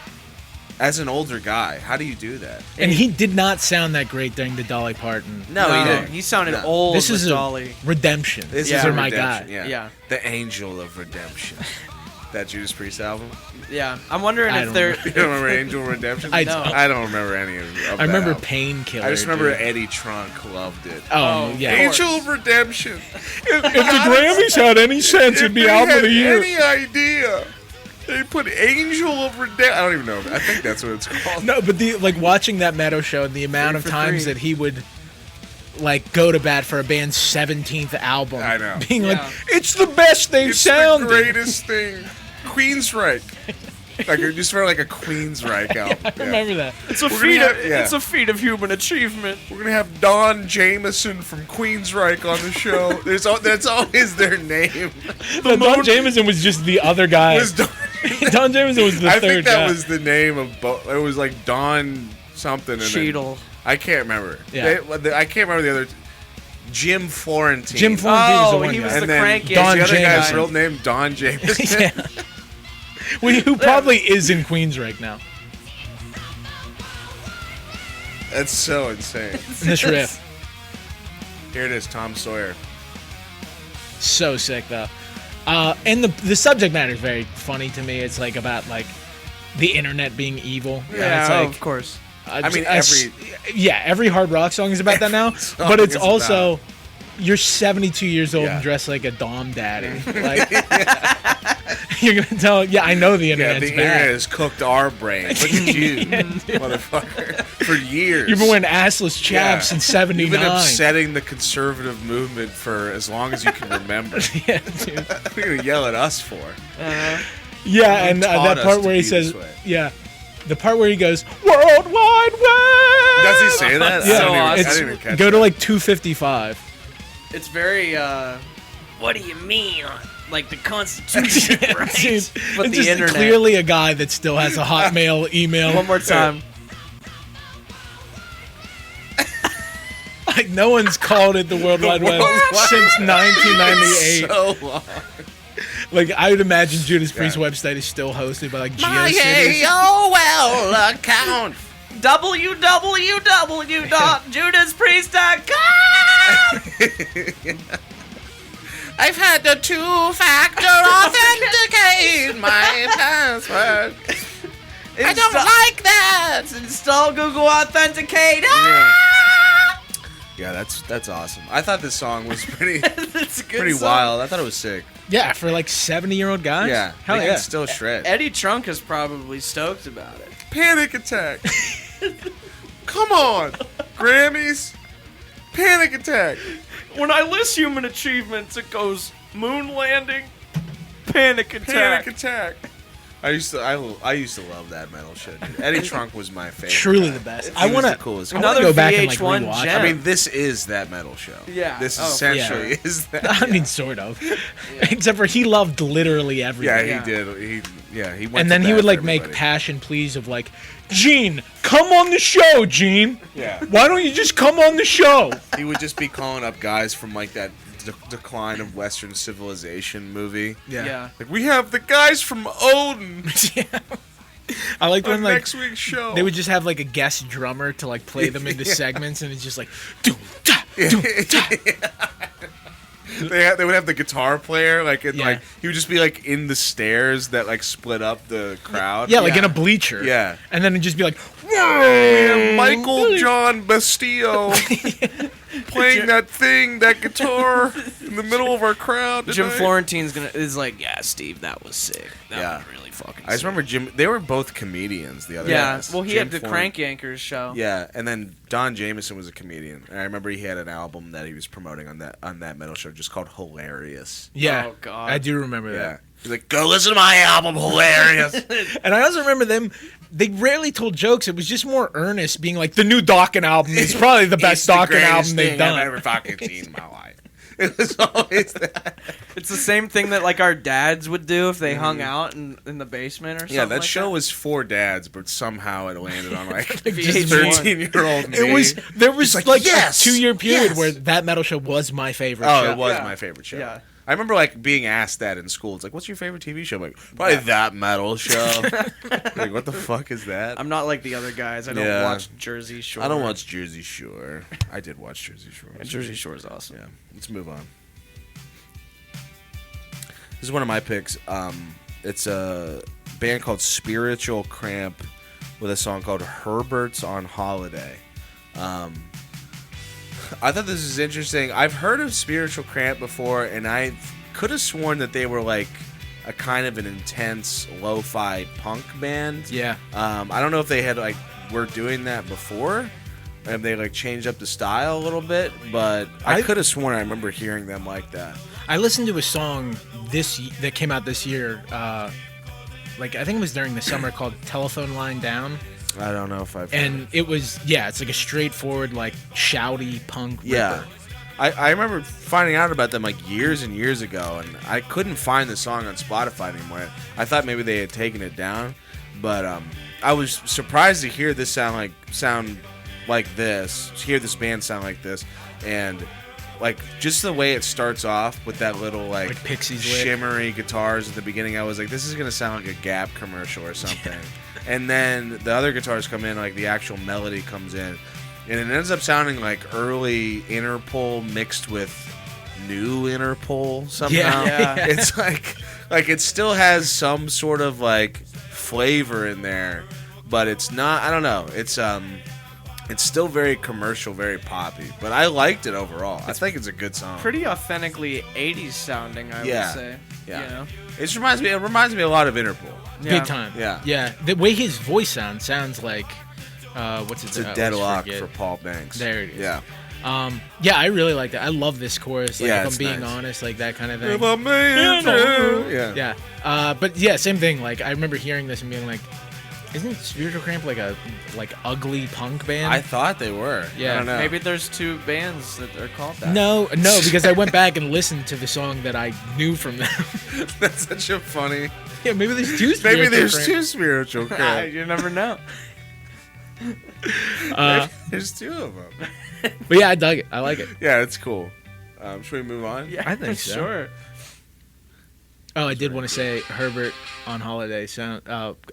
an older guy. How do you do that?
And he did not sound that great during the Dolly Parton.
No, he didn't. He sounded old.
This is
Dolly.
Redemption.
This
is
is
my
Redemption,
guy.
Yeah. The Angel of Redemption. That Judas Priest album.
Yeah, I'm wondering if they're.
You don't remember Angel of Redemption?
I
don't remember any of
I remember
that album.
Painkiller.
I just remember
dude.
Eddie Trunk loved it.
Oh yeah.
Angel of Redemption.
If the Grammys had any sense, it'd be album of the year.
Any idea? They put Angel of Redemption. I don't even know. I think that's what it's called.
No, but watching that Meadow show and the amount of times that he would like go to bat for a band's 17th album.
I know.
Being like, it's the best they've sounded.
The greatest thing. Queensryche. Like just for like a Queensryche album.
I remember that.
It's a feat of human achievement.
We're gonna have Don Jameson from Queensryche on the show. That's always their name.
Don Jameson was just the other guy. Don Jameson was the
I
third
think that
guy.
was the name of both. It was like Don something. And
Cheadle.
I can't remember.
Yeah.
I can't remember the other. Jim Florentine.
Jim Florentine was the one
he
guy.
was
and
the
then
cranky.
Don
the other guy's
Jameson.
real name Don Jameson.
Yeah. Who probably is in Queensryche now.
That's so insane.
This riff.
Here it is, Tom Sawyer.
So sick though. And the subject matter is very funny to me. It's like about like the internet being evil.
Yeah,
it's like,
of course.
every hard rock song is about that now. But it's also you're 72 years old and dressed like a dom daddy. Like you're gonna tell? Yeah, I know the internet's
the
bad.
internet has cooked our brains. Look at you, motherfucker. For years.
You've been wearing assless chaps since '79.
You've been upsetting the conservative movement for as long as you can remember.
Yeah, dude.
What are you gonna yell at us for?
Yeah, and
taught
that
us
part
to
where he
be
says,
this way.
yeah, the part where he goes, World Wide Web!
Does he say that?
So
I
awesome.
didn't even catch
Go
that.
to like 255.
It's very. What do you mean? Like the Constitution, right?
Dude,
But
it's
the
just
internet.
clearly a guy that still has a Hotmail email.
One more time.
Like no one's called it the World Wide Web since 1998.
So long.
Like I would imagine Judas Priest's website is still hosted by like GeoCities.
AOL account.
www.judaspriest.com.
I've had to two-factor authenticate my password. I don't like that.
Install Google Authenticate.
Yeah, that's awesome. I thought this song was pretty
That's a good
pretty
song.
wild. I thought it was sick.
Yeah, for like 70-year-old guys.
Yeah,
hell
they
yeah.
can still shred.
Eddie Trunk is probably stoked about it.
Panic attack. Come on, Grammys. Panic attack.
When I list human achievements, it goes moon landing, panic attack.
Panic attack. I used to love that metal shit. Dude. Eddie Trunk was my favorite.
Truly
guy.
the best.
He
I
was
want
the
to
coolest.
Another
go back and like
VH1
rewatch.
gem.
I mean, this is that metal show.
Yeah.
This
Oh,
essentially is that.
I mean, sort of. Except for he loved literally everything.
Yeah, he did. He went.
And
to
then he
bat
would
for
like make
everybody.
passion pleas of like, Gene, come on the show, Gene.
Yeah.
Why don't you just come on the show?
He would just be calling up guys from like that decline of Western civilization movie.
Yeah.
Like we have the guys from Odin
I like when
on
like
next week's show.
they would just have like a guest drummer to like play them into segments, and it's just like, doom, da, doom, da.
They would have the guitar player like in
Yeah.
like he would just be like in the stairs that like split up the crowd.
Yeah, like in a bleacher.
Yeah.
And then it'd just be like,
We have Michael John Bastillo playing that guitar in the middle of our crowd.
Jim
tonight.
Florentine's is like, yeah, Steve, that was sick. That
Yeah.
was really fucking.
I just
sick.
remember Jim. They were both comedians. The other
Yeah.
guys.
Well, he
Jim
had the
Florentine-
Crank Yankers show.
Yeah, and then Don Jameson was a comedian. And I remember he had an album that he was promoting on that metal show, just called Hilarious.
yeah.
Oh, God.
I do remember
Yeah,
that.
he's like, "Go listen to my album, Hilarious."
And I also remember them. They rarely told jokes. It was just more earnest, being like, the new Dawkins album is probably the best
It's the
Dawkins
greatest
album they've
thing
done.
I've ever fucking seen in my life. It was always that.
It's the same thing that like our dads would do if they hung out in the basement or something.
Yeah, that
like
show was for dads, but somehow it landed on like
VH1.
13-year-old me.
There was like
yes!
a 2-year period
Yes!
where that metal show was my favorite
Oh,
show.
it was
Yeah.
my favorite show.
Yeah.
I remember like being asked that in school. It's like, what's your favorite TV show? I'm like, probably that metal show. Like, what the fuck is that?
I'm not like the other guys. I don't
Yeah.
watch Jersey Shore.
I don't watch Jersey Shore. I did watch Jersey Shore.
And Jersey Shore is awesome.
Yeah, let's move on. This is one of my picks. It's a band called Spiritual Cramp with a song called Herberts on Holiday. I thought this was interesting. I've heard of Spiritual Cramp before, and I could have sworn that they were like a kind of an intense lo-fi punk band.
Yeah.
I don't know if they had like were doing that before, and they like changed up the style a little bit, but I could have sworn I remember hearing them like that.
I listened to a song that came out this year. Like I think it was during the summer called "Telephone Line Down."
I don't know if I've.
And it was, it's like a straightforward, like, shouty punk ripper.
Yeah. I remember finding out about them, like, years and years ago, and I couldn't find the song on Spotify anymore. I thought maybe they had taken it down, but I was surprised to hear this sound like this, hear this band sound like this, and, like, just the way it starts off with that little, like
Pixies lick.
shimmery guitars at the beginning, I was like, this is going to sound like a Gap commercial or something. And then the other guitars come in, like the actual melody comes in, and it ends up sounding like early Interpol mixed with new Interpol somehow.
Yeah.
It's like it still has some sort of like flavor in there, but it's not. I don't know. It's still very commercial, very poppy, but I liked it overall. I think it's a good song.
Pretty authentically 80s sounding, I would say.
Yeah.
You know?
It reminds me a lot of Interpol.
Yeah.
Big time.
Yeah.
Yeah. The way his voice sounds like, what's it?
It's a deadlock for Paul Banks.
There it is.
Yeah.
Yeah, I really like that. I love this chorus. Like,
Yeah,
if
it's
I'm being
nice.
honest, like that kind of thing.
If I made it through. Yeah.
Yeah. But yeah, same thing. Like I remember hearing this and being like, isn't Spiritual Cramp like a ugly punk band?
I thought they were.
Yeah.
I don't know.
Maybe there's two bands that are called that.
No, because I went back and listened to the song that I knew from them.
That's such a funny.
Yeah, maybe there's two.
Maybe
Spiritual
there's
Cramp.
two Spiritual Cramp.
You never know.
Maybe there's two of them.
But yeah, I dug it. I like it.
Yeah, it's cool. Should we move on?
Yeah,
I think so.
Sure.
Oh, I did want to say Herbert on Holiday sound.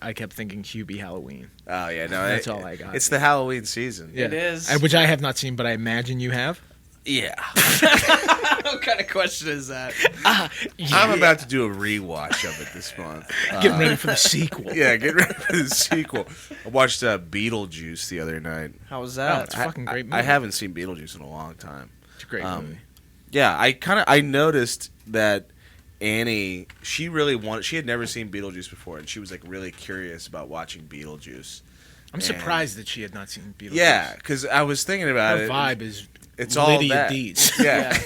I kept thinking Hubie Halloween.
Oh yeah, no,
That's all I got.
It's the Halloween season.
Yeah.
It is.
Which I have not seen, but I imagine you have.
Yeah.
What kind of question is that?
I'm about to do a rewatch of it this month.
Getting ready for the sequel.
Yeah, get ready for the sequel. I watched Beetlejuice the other night.
How was
Oh,
that?
it's a fucking great movie.
I haven't seen Beetlejuice in a long time.
It's a great movie.
Yeah, I noticed that Annie, she had never seen Beetlejuice before, and she was like really curious about watching Beetlejuice.
I'm surprised that she had not seen Beetlejuice.
Yeah, because I was thinking about
Her
it.
vibe is
It's all
Lydia
that.
Deeds.
Yeah,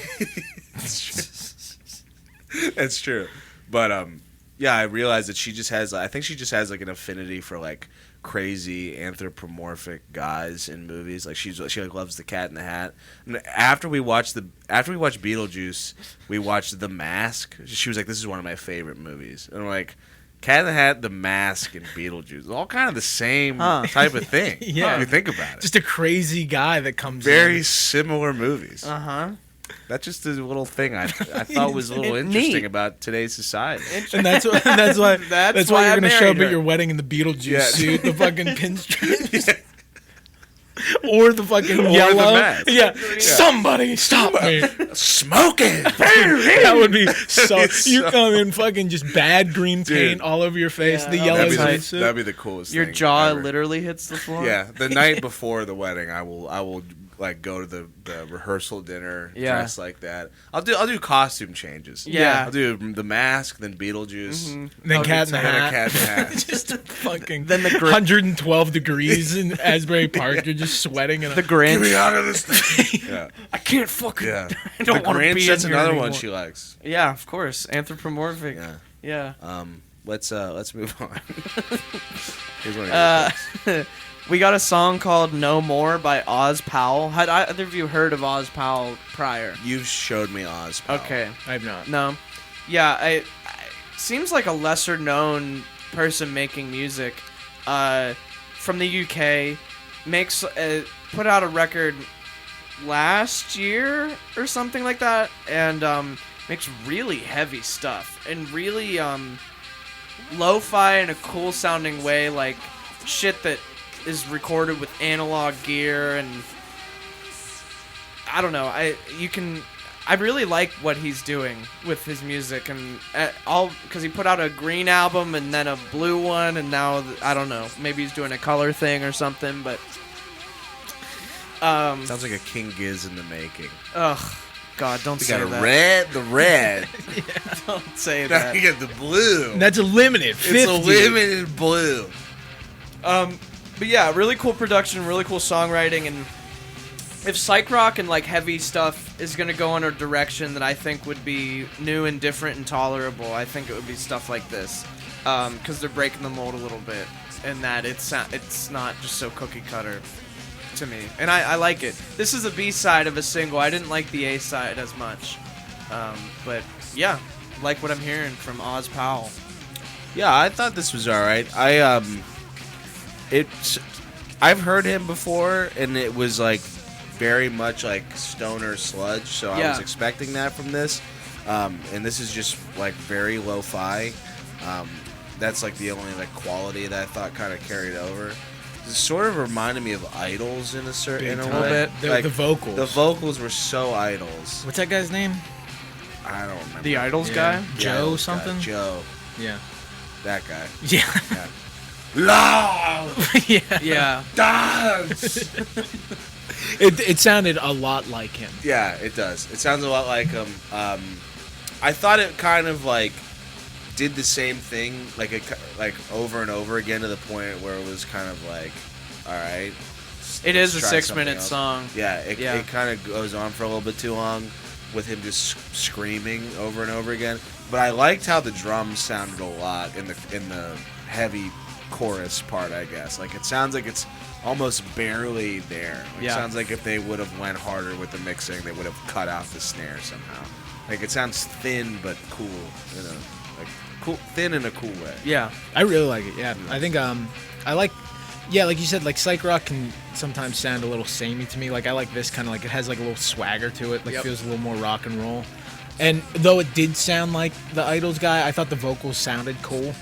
that's true. But yeah, I realized that she just has. I think she just has like an affinity for like crazy anthropomorphic guys in movies. Like she like loves The Cat in the Hat. And after we watched Beetlejuice, we watched The Mask. She was like, "This is one of my favorite movies." And I'm like, Cat in the Hat, The Mask, and Beetlejuice, all kind of the same type of thing.
Yeah.
if you think about it.
Just a crazy guy that comes
Very
in.
similar movies.
Uh-huh.
That's just a little thing I thought was a little
Neat.
interesting about today's society.
And that's why
That's
why
why
you're
I
gonna show
married
up at
her.
your wedding in the Beetlejuice
Yeah.
suit, the fucking pinstripes, or the fucking
the
yellow.
mask.
Yeah. Somebody stop me.
Smoking!
That would be so.
It's
You
so-
come in fucking just bad green paint
Dude.
all over your face.
Yeah,
the
that'd
yellow
That'd be,
jumpsuit.
that'd be the coolest
Your
thing
jaw
ever.
literally hits the floor.
Yeah, the night before the wedding, I will like go to the rehearsal dinner
Yeah.
dressed like that. I'll do costume changes.
Yeah.
I'll do The Mask, then Beetlejuice,
Mhm.
Then
Oh,
Cat in the
and then a
Hat.
Cat in the Hat.
Just fucking
Then the
112 degrees in Asbury Park. You're just sweating. And
The
Get me
Grinch.
out of this thing. Yeah,
I can't fucking.
yeah.
I don't
the
want to
Grinch,
be
that's
in here
another one
anymore.
she likes.
Yeah, of course. Anthropomorphic.
Yeah.
Yeah.
Let's move on. Here's one of your picks.
We got a song called "No More" by Oz Powell. Had either of you heard of Oz Powell prior?
You've showed me Oz Powell.
Okay.
I have not.
No. Yeah, I seems like a lesser known person making music from the UK. Makes put out a record last year or something like that, and makes really heavy stuff and really lo-fi in a cool sounding way, like shit that is recorded with analog gear. And I don't know, I really like what he's doing with his music, and all because he put out a green album and then a blue one, and now I don't know, maybe he's doing a color thing or something, but
sounds like a King Giz in the making.
Ugh, God, don't
We
say
got
that.
the red.
Don't say
Now
that.
you get the blue.
That's a limited 50.
It's a limited blue.
But yeah, really cool production, really cool songwriting, and if psych rock and like heavy stuff is gonna go in a direction that I think would be new and different and tolerable, I think it would be stuff like this, because they're breaking the mold a little bit, and that it's not just so cookie cutter to me, and I like it. This is a B-side of a single. I didn't like the A-side as much, but yeah, like what I'm hearing from Oz Powell.
Yeah, I thought this was all right. I've heard him before, and it was like very much like stoner sludge, so I was expecting that from this. And this is just like very lo-fi. That's like the only like quality that I thought kind of carried over. It sort of reminded me of Idols in a way.
The vocals.
The vocals were so Idols.
What's that guy's name?
I don't remember.
The Idols
Yeah.
guy?
Joe
Idols
something?
guy. Joe.
Yeah.
That guy.
Yeah.
Yeah. Loud!
Yeah.
Yeah.
Dance!
It sounded a lot like him.
Yeah, it does. It sounds a lot like him. I thought it kind of like did the same thing, like over and over again, to the point where it was kind of like, all right.
It is a
try
6
something
minute
else.
song.
Yeah, it kind of goes on for a little bit too long, with him just screaming over and over again. But I liked how the drums sounded a lot in the heavy chorus part, I guess. Like, it sounds like it's almost barely there. Like,
Yeah.
It sounds like if they would have went harder with the mixing, they would have cut out the snare somehow. Like, it sounds thin but cool, like cool, thin in a cool way.
Yeah.
I really like it. Yeah. I think I like. Yeah, like you said, like psych rock can sometimes sound a little samey to me. Like I like this kind of like it has like a little swagger to it. Like
Yep.
feels a little more rock and roll. And though it did sound like the Idols guy, I thought the vocals sounded cool.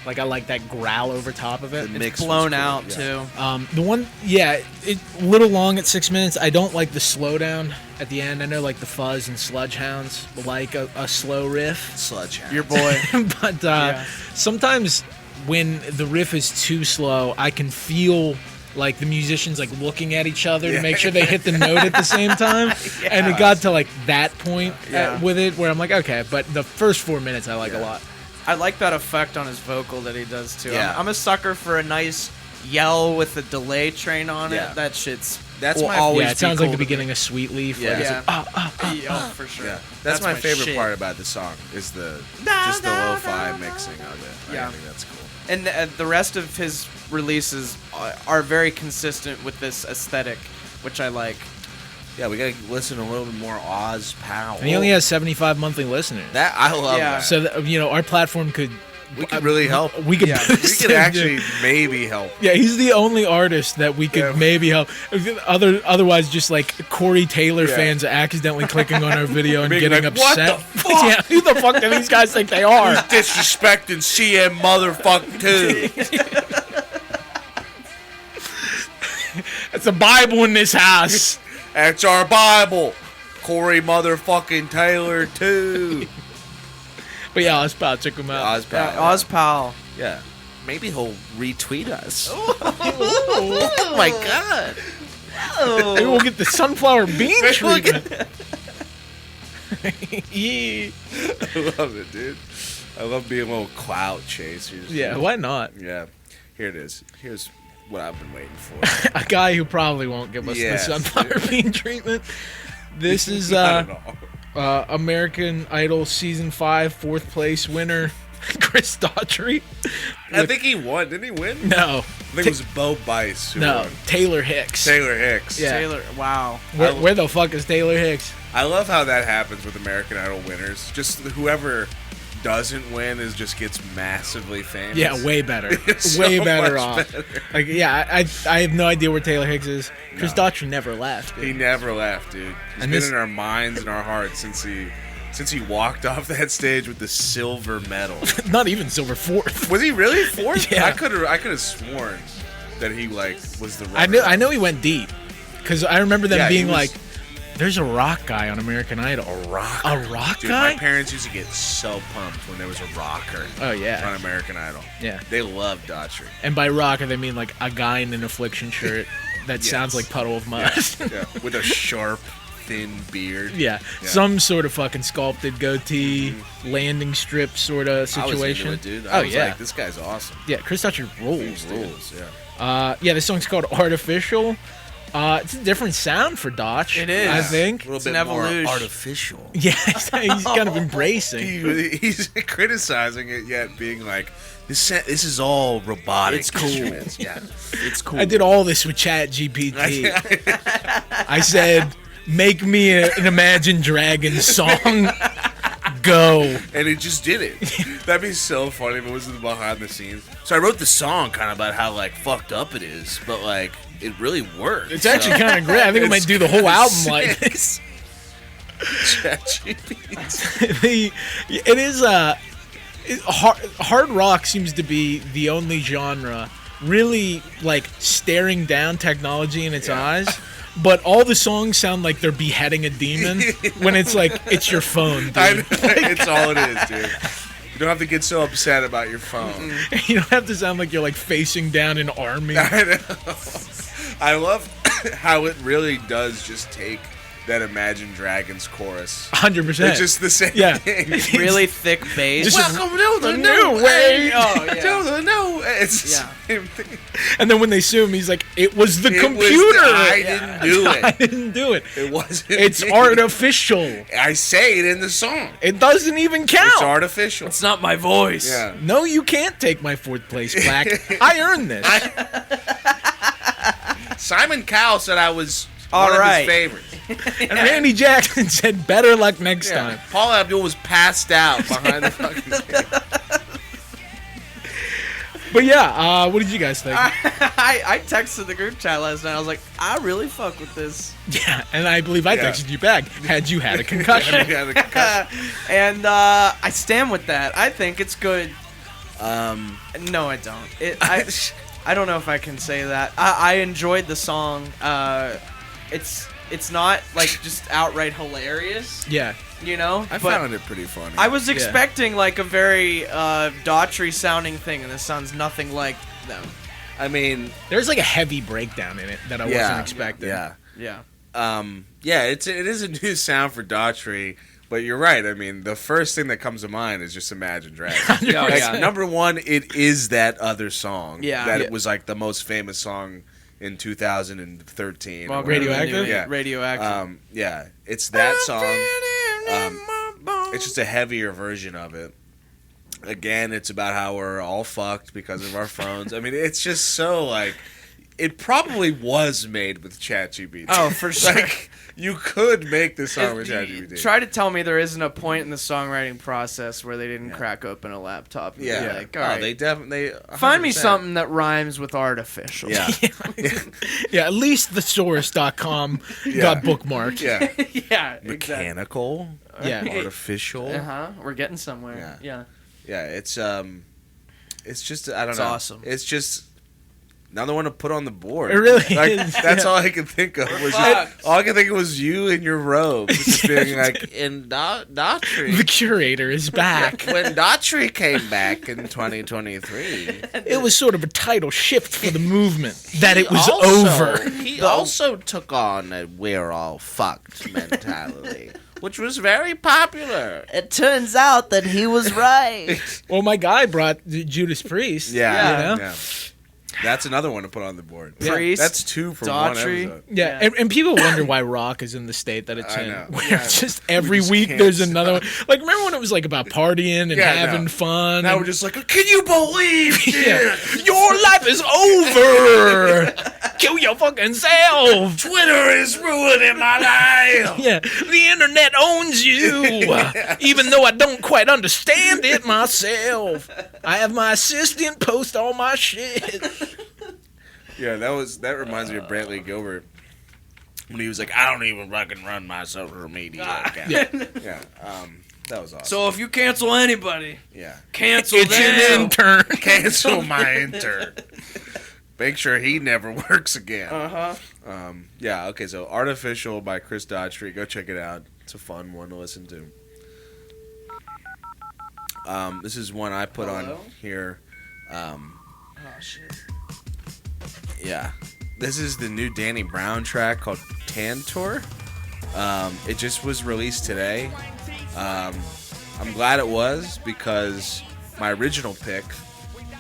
Like I like that growl over top of it.
The mix was
Blown
cool,
out,
yeah.
too.
The one, yeah, it a little long at 6 minutes. I don't like the slowdown at the end. I know like the Fuzz and Sludge Hounds like a slow riff,
Sledgehammer.
Your boy.
but
Yeah.
sometimes when the riff is too slow, I can feel like the musicians like looking at each other to make sure they hit the note at the same time. And it got to like that point with it where I'm like, okay, but the first 4 minutes I like a lot.
I like that effect on his vocal that he does too.
Yeah.
I'm a sucker for a nice yell with a delay train on
Yeah.
it. That shit's
That's
will
my-
always
Yeah, it
be
sounds
cool
like the
to me.
beginning of Sweet Leaf.
Yeah.
Like, it's
Yeah.
like,
Yeah, for sure.
Yeah, that's my favorite
shit.
part about the song is just the lo-fi mixing of it.
Yeah.
I think that's cool.
And the rest of his releases are very consistent with this aesthetic, which I like.
Yeah, we gotta listen to a little bit more Oz Powell.
and he only has 75 monthly listeners.
That I love.
Yeah.
That.
So, our platform could...
We could really help.
We could,
Yeah.
We
boost
could
him,
actually
dude.
maybe help.
Yeah, he's the only artist that we could
Yeah.
maybe help. Otherwise, just like Corey Taylor
Yeah.
fans accidentally clicking on our video and
Being
getting
like, "What
upset.
the fuck?"
Yeah, who the fuck do these guys think they are?
Disrespecting CM motherfucker too.
It's a Bible in this house.
That's our Bible. Corey motherfucking Taylor too.
But yeah, let's about check him out.
Oz Powell.
Oz Powell.
Yeah. Maybe he'll retweet us. Oh my god.
Maybe we'll get the sunflower bean treatment. Yeah.
I love it, dude. I love being little clout chasers.
Yeah, why not?
Yeah. Here it is. Here's what I've been waiting for.
A guy who probably won't give us
Yes,
the sunflower bean treatment. This is
Not at all.
American Idol Season 5 4th place winner, Chris Daughtry.
I think he won. Didn't he win?
No.
I think it was Bo Bice who won.
Taylor Hicks.
Taylor Hicks.
Yeah.
Taylor, wow.
Where the fuck is Taylor Hicks?
I love how that happens with American Idol winners. Just whoever doesn't win just gets massively famous.
Yeah, way better.
It's
way
so
better
much
off.
better.
Like, yeah, I have no idea where Taylor Hicks is. Chris Daughtry never left.
He never left, dude. He's been in our minds and our hearts since he walked off that stage with the silver medal.
Not even silver, fourth.
Was he really fourth?
Yeah.
I could have sworn that he was the runner.
I know he went deep because I remember them being
he was-
like, "There's a rock guy on American Idol."
A rock
Dude,
guy?
My
parents used to get so pumped when there was a rocker
Oh yeah,
on American Idol.
yeah.
They loved Daughtry.
And by rocker they mean like a guy in an Affliction shirt that
Yes.
sounds like Puddle of Mud.
Yeah, with a sharp, thin beard.
Yeah, some sort of fucking sculpted goatee, landing strip sort of situation.
I was into it, dude. I was
yeah,
like, this guy's awesome.
yeah. Chris Daughtry
He
rules, dude.
rules, yeah.
Yeah, this song's called Artificial. It's a different sound for Dotch.
It is.
I think.
A little
It's
bit
an
more
evolution.
artificial.
Yeah, he's kind of embracing.
He's criticizing it, yet being like, this is all robotic.
It's cool.
instruments. Yeah, it's cool.
I did all this with Chat GPT. I said, make me an Imagine Dragons song. Go.
And it just did it. That'd be so funny if it was the behind the scenes. So I wrote the song kind of about how like fucked up it is, but like it really worked.
It's actually kind of great. I think we might do the whole album like this. It is hard rock seems to be the only genre really like staring down technology in its eyes. But all the songs sound like they're beheading a demon when it's like, it's your phone, dude.
I know, it's all it is, dude. You don't have to get so upset about your phone.
You don't have to sound like you're like facing down an army.
I know. I love how it really does just take that Imagine Dragons chorus.
100%.
It's just the same
Yeah.
thing.
Really thick bass.
Just-
Welcome to the
new
new
way.
way.
Oh, yeah.
To the new way. It's the
Yeah.
same thing.
And then when they sue him, he's like, it was the
It was
computer.
I didn't do
I
it.
didn't do it.
It wasn't.
It's
me.
artificial.
I say it in the song.
It doesn't even
It's
count.
artificial.
It's not my voice.
Yeah.
No, you can't take my fourth place plaque. I earned this.
Simon Cowell said I was
All
one
right.
of his favorites.
And Randy Jackson said, better luck next time.
Paul Abdul was passed out behind the fucking stage.
But yeah, what did you guys think?
I texted the group chat last night. I was like, I really fuck with this.
Yeah, and I believe I
Yeah.
texted you back. Had you had a concussion?
Yeah, the concussion.
And I stand with that. I think it's good. No, I don't. I don't know if I can say that. I enjoyed the song. It's not like just outright hilarious,
Yeah.
you know.
I
but
found it pretty funny.
I was expecting like a very Daughtry sounding thing, and this sounds nothing like them.
I mean,
There's like a heavy breakdown in it that I wasn't expecting.
Yeah.
Yeah.
Yeah, it is a new sound for Daughtry, but you're right. I mean, the first thing that comes to mind is just Imagine Dragons.
Yeah,
Like,
yeah.
number one, it is that other song.
Yeah.
That
Yeah.
was like the most famous song in 2013.
Well,
or whatever.
Radioactive?
Yeah.
Radioactive.
Yeah, it's that song. It's just a heavier version of it. Again, it's about how we're all fucked because of our phones. I mean, it's just so like, it probably was made with ChatGPT.
Oh, for sure.
Like, you could make this song with ChatGPT.
Try to tell me there isn't a point in the songwriting process where they didn't crack open a laptop. And be
Yeah.
like, all right,
They definitely
find me
100%.
something that rhymes with artificial.
Yeah.
Yeah, at least thesaurus.com
Yeah.
got bookmarked.
Yeah.
yeah.
Mechanical.
Yeah.
Artificial.
Uh huh. We're getting somewhere. Yeah.
Yeah. It's just I don't
It's
know.
awesome.
It's just another one to put on the board.
It really
like,
is.
That's all I could think of. Was all I could think of was you in your robe, just being like in Daughtry.
The curator is back.
When Daughtry came back in 2023,
It was sort of a title shift for the movement that it was
also-
over.
He also took on a "we're all fucked" mentality, which was very popular.
It turns out that he was right.
Well, my guy brought Judas Priest.
Yeah,
You know?
yeah. That's another one to put on the board.
Priest,
That's 2 from
Daughtry.
one episode.
Yeah, and people wonder why rock is in the state that it's
I
in.
know.
Where
Yeah,
just every
just
week
can't
there's
stop.
another one. Like, remember when it was like about partying and
Yeah,
having
no.
fun?
Now
and-
we're just like, can you believe this?
Your life is over. Kill your fucking self.
Twitter is ruining my life.
Yeah, the internet owns you. Even though I don't quite understand it myself, I have my assistant post all my shit.
Yeah, that reminds me of Brantley Gilbert when he was like, I don't even fucking run my social media account. Yeah. That was awesome.
So if you cancel anybody,
yeah.
cancel
It's
them.
an intern.
Cancel my intern. Make sure he never works again.
Uh-huh.
Yeah, okay, so Artificial by Chris Daughtry. Go check it out. It's a fun one to listen to. This is one I put on here.
Oh, shit.
Yeah. This is the new Danny Brown track called Tantor. It just was released today. I'm glad it was because my original pick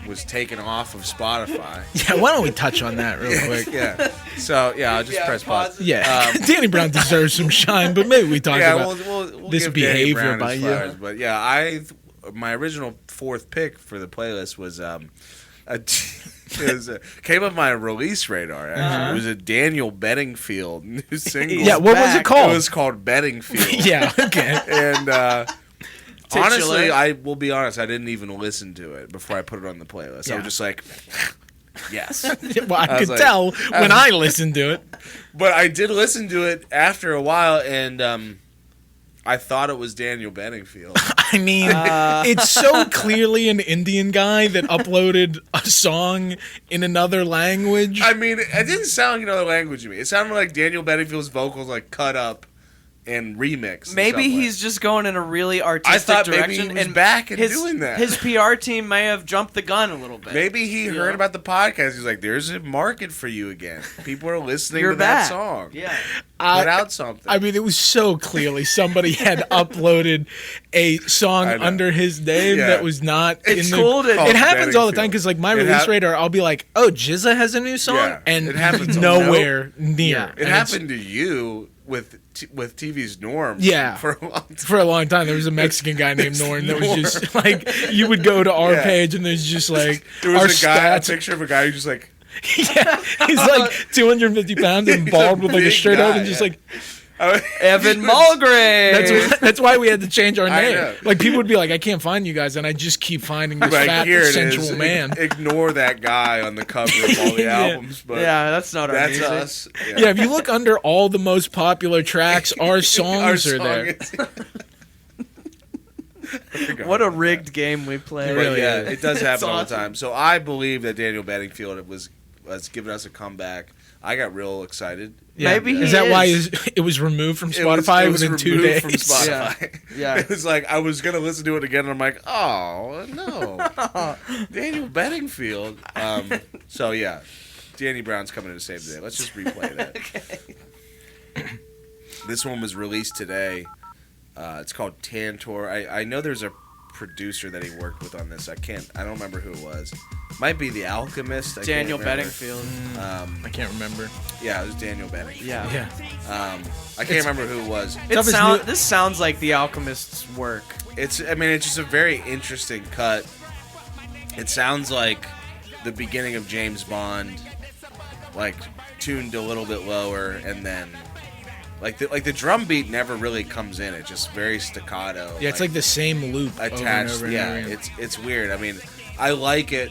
was taken off of Spotify.
Yeah, why don't we touch on that real quick?
Yeah. So, yeah, I'll just press pause.
Yeah, Danny Brown deserves some shine, but maybe we talk about
we'll
this
give Danny
behavior
Brown
by
his
you.
flowers. But yeah, my original 4th pick for the playlist was came up my release radar. Actually, it was a Daniel Bedingfield new single.
Yeah, what was it
It
called?
was called Bedingfield.
Yeah, okay.
And honestly,
Titular.
I will be honest, I didn't even listen to it before I put it on the playlist. I
Yeah.
was just like, yes.
Well, I
was
could
like-
tell when I listened to it.
But I did listen to it after a while, and I thought it was Daniel Bedingfield.
I mean, it's so clearly an Indian guy that uploaded a song in another language.
I mean, it didn't sound like another language to me. It sounded like Daniel Bedingfield's vocals like cut up and remixed. in
Maybe
some way.
he's just going in a really artistic
I thought
direction.
maybe he was
and
back and
his,
doing that.
His PR team may have jumped the gun a little bit.
Maybe he heard about the podcast. He's like, "There's a market for you again. People are listening
You're
to that
back.
song.
Yeah.
Put out something."
I mean, it was so clearly somebody had uploaded a song
I know.
under his name
Yeah.
that was not
It's
in the...
cool to-
It happens all the time
Bedingfield.
because, like, my
It
release
hap-
radar, I'll be like, oh, Jizza has a new song?
Yeah,
And
it happens all-
nowhere near.
Yeah.
It
And it's-
happened to you with TV's Norm.
Yeah.
for a long time.
For a long time, there was a Mexican guy named Norn that was just, like, you would go to our
Yeah.
page and there's just, like,
There
our
was a
stats.
picture of a guy who's just like,
Yeah, he's like 250 pounds and
He's
bald
a
with like a
big
shirt
guy,
open, just
yeah.
like
Evan Mulgrave.
that's why we had to change our
I
name.
know.
Like people would be like, I can't find you guys, and I just keep finding this
like
fat
here it
sensual
is.
man.
Ignore that guy on the cover of all the
Yeah.
albums. But
Yeah, that's not our
that's
music.
us.
Yeah, if you look under all the most popular tracks, our
Our
songs are
song
there.
is-
What a rigged game we play.
It
But
really
yeah,
is.
it does happen
It's
all the
awesome.
time. So I believe that Daniel Bedingfield was giving us a comeback. I got real excited.
Yeah.
Maybe he
is that why
is.
it was removed from
It was-
Spotify
it was
within 2
removed
days?
from Spotify.
Yeah.
It was like I was gonna listen to it again, and I'm like, oh no, Daniel Bedingfield. So yeah, Danny Brown's coming in to save the day. Let's just replay that. This one was released today. It's called Tantor. I know there's a producer that he worked with on this. I don't remember who it was. Might be The Alchemist. I can't
Daniel
remember.
Bedingfield.
I can't remember.
Yeah, it was Daniel Bedingfield.
Yeah.
Yeah.
I can't remember who it was.
This sounds like the Alchemist's work.
It's just a very interesting cut. It sounds like the beginning of James Bond, like tuned a little bit lower, and then like the drum beat never really comes in. It's just very staccato.
Yeah, it's like the same loop over and
attached.
over and
Yeah,
over again.
it's weird. I mean, I like it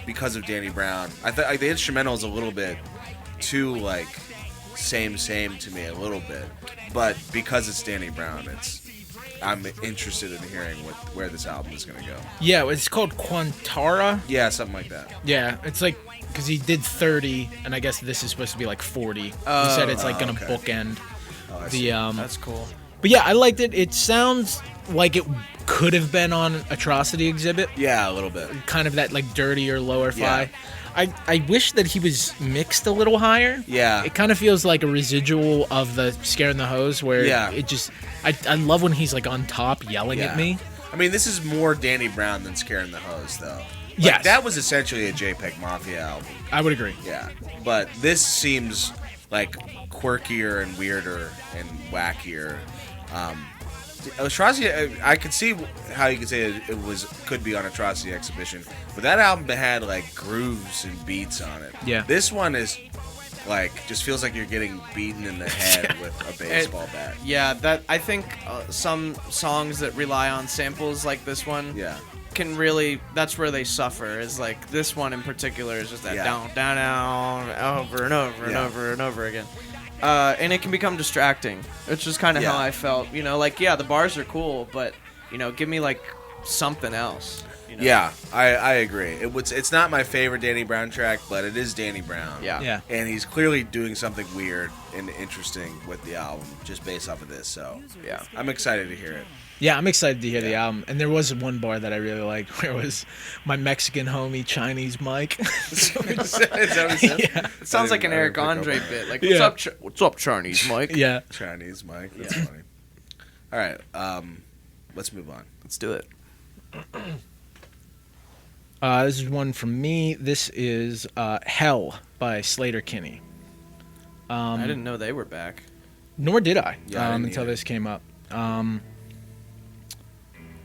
because of Danny Brown. I thought like, the instrumental is a little bit too like same to me a little bit, but because it's Danny Brown, I'm interested in hearing where this album is gonna go.
Yeah, it's called Quantara.
Yeah, something like that.
Yeah, it's like because he did 30, and I guess this is supposed to be like 40. He said it's like gonna
okay.
bookend
Oh, I see.
the
That's cool.
But yeah, I liked it. It sounds like it could have been on Atrocity Exhibit,
Yeah, a little bit.
kind of that like dirtier lower
Yeah.
fi. I wish that he was mixed a little higher.
Yeah.
It kind of feels like a residual of the Scaring the Hose, where
Yeah.
it just I love when he's like on top yelling
Yeah.
at me.
I mean, this is more Danny Brown than Scaring the Hose, though.
Yes.
that was essentially a JPEG Mafia album.
I would agree.
Yeah, but this seems like quirkier and weirder and wackier. Atrocity, I could see how you could say it could be on Atrocity Exhibition, but that album had like grooves and beats on it.
Yeah.
This one is like just feels like you're getting beaten in the head with a baseball bat.
Yeah, that I think some songs that rely on samples like this one
Yeah.
can really, that's where they suffer, is like this one in particular is just that down, down, down, over and over and over and over again. And it can become distracting. It's just kind of how I felt. You know, like, the bars are cool, but, give me, like, something else. You know?
Yeah, I agree. It's not my favorite Danny Brown track, but it is Danny Brown.
Yeah.
And he's clearly doing something weird and interesting with the album, just based off of this. So, yeah, I'm excited to hear it.
Yeah, I'm excited to hear the album. And there was one bar that I really liked where it was my Mexican homie, Chinese Mike.
Is that what he said?
Yeah.
It sounds like an Eric Andre bit. Like, what's up, Chinese Mike?
Yeah.
Chinese Mike. That's funny. All right, let's move on.
Let's do it.
This is one from me. This is Hell by Sleater Kinney.
I didn't know they were back.
Nor did I,
Yeah, I didn't
until
either.
this came up.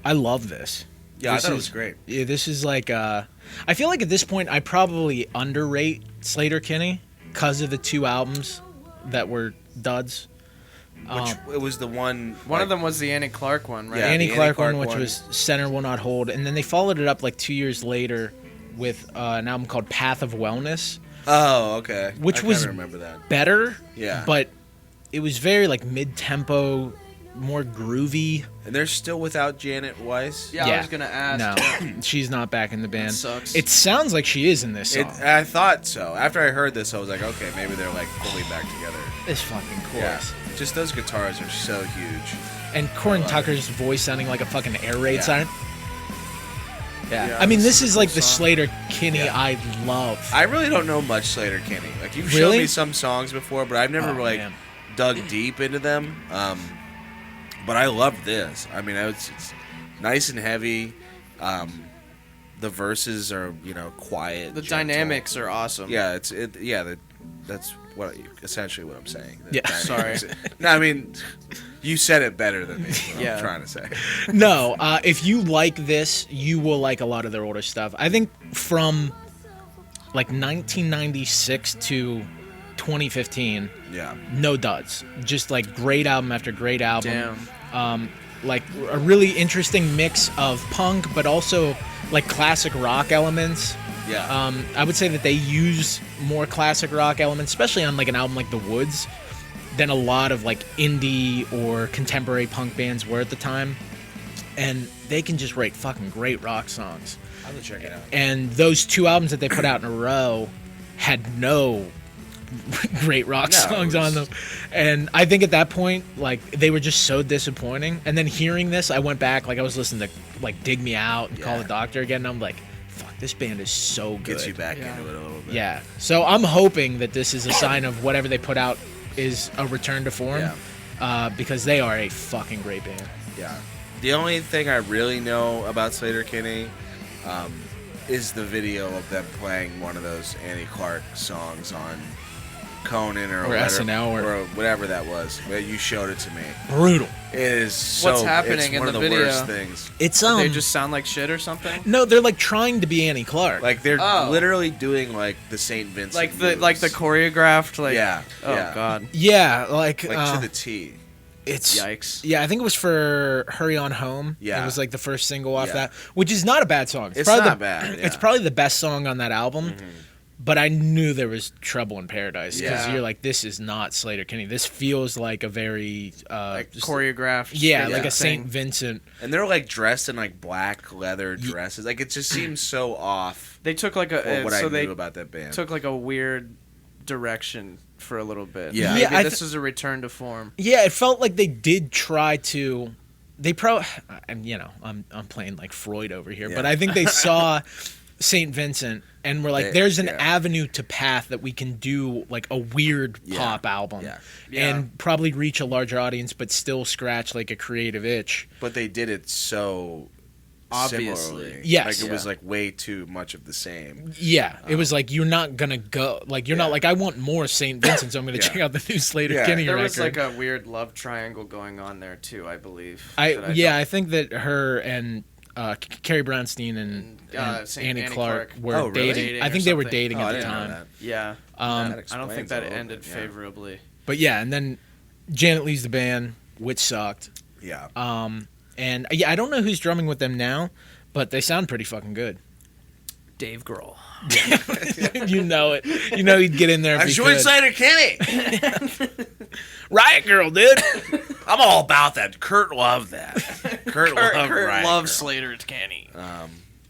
I love this.
Yeah,
This
I thought it
is-
was great.
Yeah, this is like I feel like at this point I probably underrate Sleater Kinney because of the two albums that were duds.
Which it was the one.
One of them was the Annie Clark one, right?
Yeah,
Annie
the
Clark
Annie Clark
one, which
one.
was Center Will Not Hold, and then they followed it up like 2 years later with an album called Path of Wellness,
Oh, okay.
Which
I kinda
was-
remember that.
better,
Yeah.
but it was very like mid-tempo, more groovy.
And they're still without Janet Weiss.
Yeah, I was going to ask.
No, she's not back in the band.
That sucks.
It sounds like she is in this song.
I thought so. After I heard this, I was like, okay, maybe they're like fully back together.
This fucking chorus.
Yeah. Just those guitars are so huge.
And Corin Tucker's voice sounding like a fucking air raid
Yeah.
siren. Yeah.
Yeah,
I mean,
this
this
is
is
a
like
cool
the
song.
Sleater Kinney
Yeah.
I love.
I really don't know much Sleater Kinney. Like you've shown
Really?
me some songs before, but I've never
Oh,
like
man.
dug deep into them. But I love this. I mean, it's nice and heavy. The verses are quiet.
The
gentle.
dynamics are awesome.
Yeah, that's essentially what I'm saying. The
Yeah.
dynamics. No, I mean, you said it better than me. Is what
Yeah.
I'm trying to say.
No, if you like this, you will like a lot of their older stuff. I think from like 1996 to 2015,
Yeah.
no duds. Just like great album after great album.
Damn.
Like a really interesting mix of punk, but also like classic rock elements.
Yeah.
I would say that they use more classic rock elements, especially on like an album like The Woods, than a lot of like indie or contemporary punk bands were at the time. And they can just write fucking great rock songs.
I'm gonna check it out.
And those two albums that they put out in a row had no great rock
No, it
songs
was-
on them. And I think at that point, like, they were just so disappointing. And then hearing this, I went back, like, I was listening to, like, Dig Me Out and Call
Yeah.
the Doctor again, and I'm like, fuck, this band is so good.
Gets you back
Yeah.
into it a little bit.
Yeah. So I'm hoping that this is a sign of whatever they put out is a return to form. Because they are a fucking great band.
Yeah. The only thing I really know about Sleater Kinney is the video of them playing one of those Annie Clark songs on Conan or
SNL
or whatever that was. You showed it to me.
Brutal.
It is so.
What's happening
it's
in
one
the
of the
video?
worst things.
It's,
They just sound like shit or something?
No, they're, like, trying to be Annie Clark.
Like they're
Oh.
literally doing like the Saint Vincent.
Like the
moves.
choreographed, like...
Yeah.
Oh,
yeah.
God.
yeah, like
Like to the T.
it's
Yikes.
Yeah, I think it was for "Hurry On Home."
Yeah.
It was like the first single off
Yeah.
that, which is not a bad song.
It's
probably
not
the,
bad, yeah.
It's probably the best song on that album. But I knew there was trouble in paradise because
Yeah.
you're like, this is not Sleater Kinney. This feels like a very
Like
just-
choreographed.
yeah,
shit
like a
thing.
Saint Vincent.
And they're like dressed in like black leather dresses. Like it just seems so off.
They took like
for
a...
what
so
I
they
knew about that band.
took like a weird direction for a little bit.
Yeah.
Maybe
Yeah,
this is a return to form.
Yeah, it felt like they did try to. They and I'm playing like Freud over here, but
Yeah.
I think they saw Saint Vincent and were like,
They-
"There's an
yeah.
avenue to path that we can do like a weird
Yeah.
pop album,
Yeah.
Yeah.
and probably reach a larger audience, but still scratch like a creative itch."
But they did it so
Obviously.
Yes.
Like it was like way too much of the same.
Yeah, it was like you're not gonna go. Like you're not like I want more St. Vincent, so I'm gonna check out the new Sleater Kinney
There
record.
was like a weird love triangle going on there too, I believe.
I think that her and Carrie Brownstein and Annie Clark were dating. I think they were dating at the time.
Yeah. I don't think that ended favorably.
But yeah, and then Janet leaves the band, which sucked.
Yeah.
And I don't know who's drumming with them now, but they sound pretty fucking good.
Dave Grohl.
You know it. You know he'd get in there.
I joined Sleater Kinney.
Riot Girl, dude.
I'm all about that. Kurt loved that. Kurt
loves Sleater Kinney.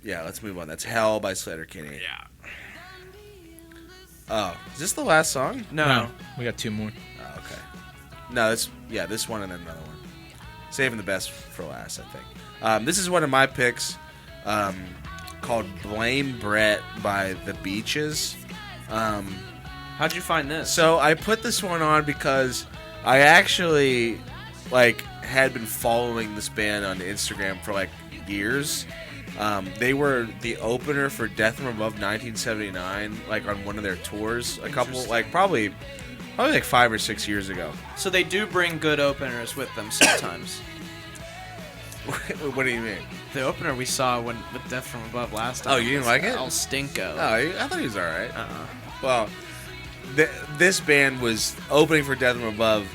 Yeah, let's move on. That's Hell by Sleater Kinney.
Yeah.
Oh, is this the last song?
No, we got two more.
Oh, okay. No, this one and then another one. Saving the best for last, I think. This is one of my picks, called "Blame Brett" by The Beaches.
How'd you find this?
So I put this one on because I actually had been following this band on Instagram for years. They were the opener for Death from Above 1979, on one of their tours. A couple, probably 5 or 6 years ago.
So they do bring good openers with them sometimes.
What do you mean?
The opener we saw with Death from Above last time.
Oh, you didn't like it?
El Stinko.
Oh, I thought he was all right. Well, this band was opening for Death from Above,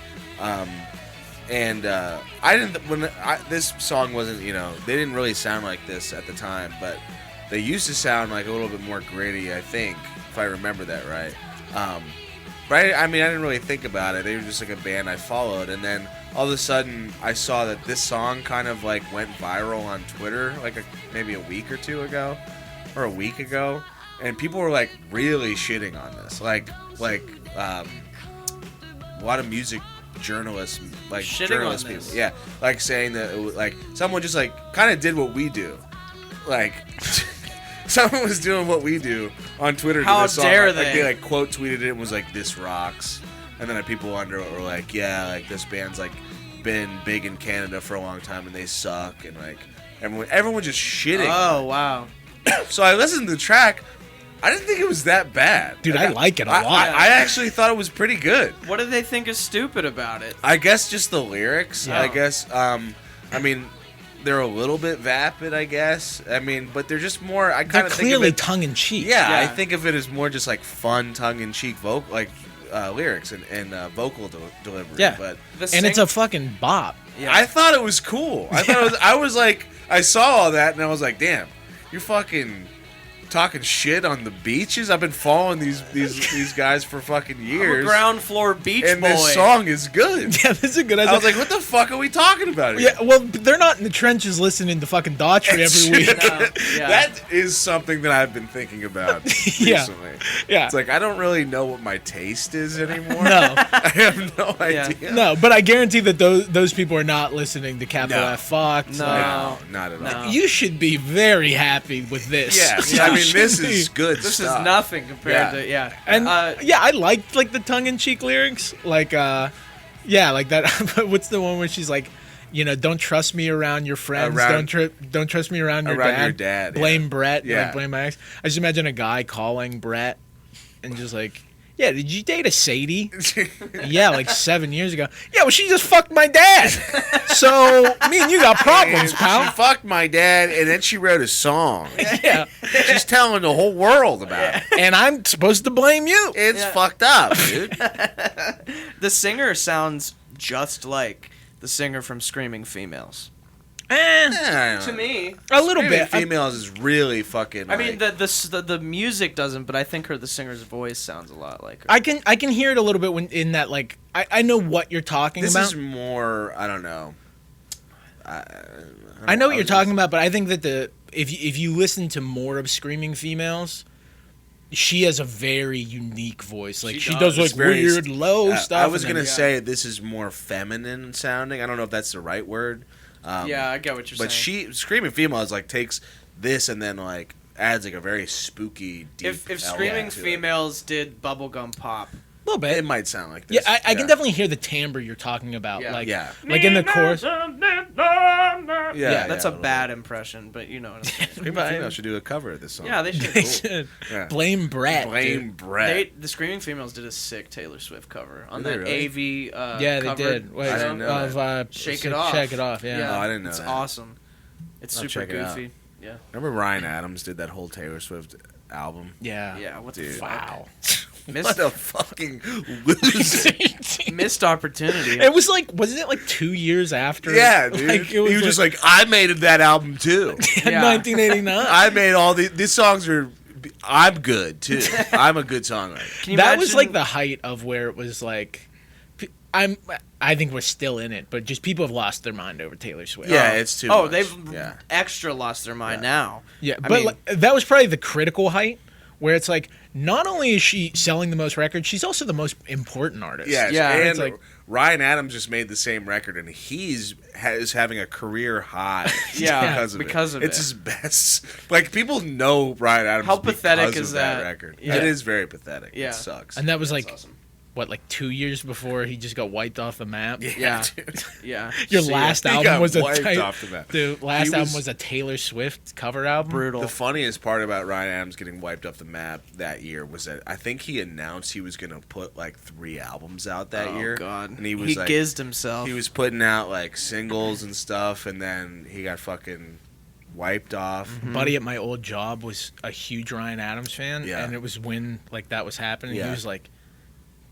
and I didn't. This song wasn't, they didn't really sound like this at the time, but they used to sound a little bit more gritty, I think, if I remember that right. But I didn't really think about it. They were just a band I followed, and then all of a sudden I saw that this song kind of went viral on Twitter maybe a week or two ago, or a week ago, and people were really shitting on this, a lot of music journalists, journalist people, yeah, saying that it was, someone just kind of did what we do, someone was doing what we do on Twitter.
How
to this song.
dare they?
They quote tweeted it and was this rocks, and then people under it were yeah, this band's been big in Canada for a long time and they suck, and everyone just shitting.
Oh wow!
So I listened to the track. I didn't think it was that bad,
dude. I like it a lot.
I actually thought it was pretty good.
What do they think is stupid about it?
I guess just the lyrics.
Yeah.
I guess. They're a little bit vapid, I guess. But they're just more. I kind of
clearly
think of it,
tongue in cheek.
Yeah, I think of it as more just fun, tongue in cheek vocal, lyrics and vocal delivery.
Yeah,
but
it's a fucking bop.
Yeah. I thought it was cool. I thought it was. I saw all that and I was damn, you're fucking talking shit on the Beaches. I've been following these guys for fucking years.
I'm a ground floor beach
and
boy.
This song is good.
Yeah, this is good.
I was what the fuck are we talking about here?
Yeah, well, they're not in the trenches listening to fucking Daughtry every week.
No, yeah.
That is something that I've been thinking about recently.
Yeah.
It's I don't really know what my taste is anymore.
No.
I have no idea.
No, but I guarantee that those people are not listening to Capital F Fox.
No,
not at all.
You should be very happy with this.
Yes.
Yeah.
This is good
This
stuff.
is nothing compared to
And I liked the tongue-in-cheek lyrics, that. What's the one where she's don't trust me around your friends, don't trust me around your dad. Blame Brett, blame my ex. I just imagine a guy calling Brett and just yeah, did you date a Sadie? Yeah, 7 years ago. Yeah, well, she just fucked my dad. So, me and you got problems, pal.
She fucked my dad, and then she wrote a song.
Yeah.
She's telling the whole world about it.
And I'm supposed to blame you.
It's fucked up, dude.
The singer sounds just like the singer from Screaming Females.
To
me,
a little bit.
Females is really fucking.
The music doesn't, but I think the singer's voice sounds a lot like her.
I can hear it a little bit when in that I know what you're talking about.
This is more. I don't know.
I know what you're talking about, but I think that if you listen to more of Screaming Females, she has a very unique voice. She does weird low stuff.
I was gonna say this is more feminine sounding. I don't know if that's the right word.
Yeah, I get what you're saying.
But Screaming Females takes this and then adds a very spooky, deep.
If Screaming Females did bubblegum pop,
A little bit.
It might sound like this.
Yeah, I can definitely hear the timbre you're talking about.
Yeah.
Like,
Yeah.
like in the chorus.
Yeah, that's a
little
bad impression, but you know what I'm saying.
Screaming Females should do a cover of this song.
Yeah, they should.
They should.
Yeah.
Blame Brett.
Blame Brett.
The Screaming Females did a sick Taylor Swift cover on
Did
that
they
AV.
Yeah, they
covered
did. Wait,
I didn't know
of
Shake It Off.
Shake It Off. Yeah.
Oh, I didn't know
it's
that.
awesome. It's
I'll
super
check it out.
goofy. Yeah.
Remember Ryan Adams did that whole Taylor Swift album?
Yeah.
Yeah. What the
Dude.
fuck?
Wow.
What a fucking loser.
Missed opportunity.
It was like, wasn't it like 2 years after?
Yeah, dude.
Like,
He was just like, I made that album too.
Yeah.
1989.
I made all these songs are. I'm good too. I'm a good songwriter.
Can you
That was
imagine-
like the height of where it was like, I think we're still in it, but just people have lost their mind over Taylor Swift.
Yeah, it's too.
Oh,
much.
they've
Yeah.
extra lost their mind now.
Yeah,
I
but
mean-
like, that was probably the critical height where it's like, not only is she selling the most records, she's also the most important artist.
Yes,
Yeah,
and
it's like-
Ryan Adams just made the same record, and is having a career high.
Yeah,
because of it. It's
it.
his best. Like people know Ryan Adams.
How pathetic
because
is
of that
that?
record?
Yeah.
It is very pathetic.
Yeah.
It sucks.
And that was
That's
like,
awesome.
what, like 2 years before he just got wiped off the map?
Yeah.
dude.
Yeah.
Your
See ya.
last
He
album
got
was a
wiped off the map.
the last
He
album
was-
was a Taylor Swift cover album.
Brutal.
The funniest part about Ryan Adams getting wiped off the map that year was that I think he announced he was going to put like 3 albums out that
Oh,
year.
God.
And he was like,
gizzed himself.
he was putting out like singles and stuff, and then he got fucking wiped off.
Buddy at my old job was a huge Ryan Adams fan,
Yeah.
and it was when like that was happening.
Yeah.
He was like,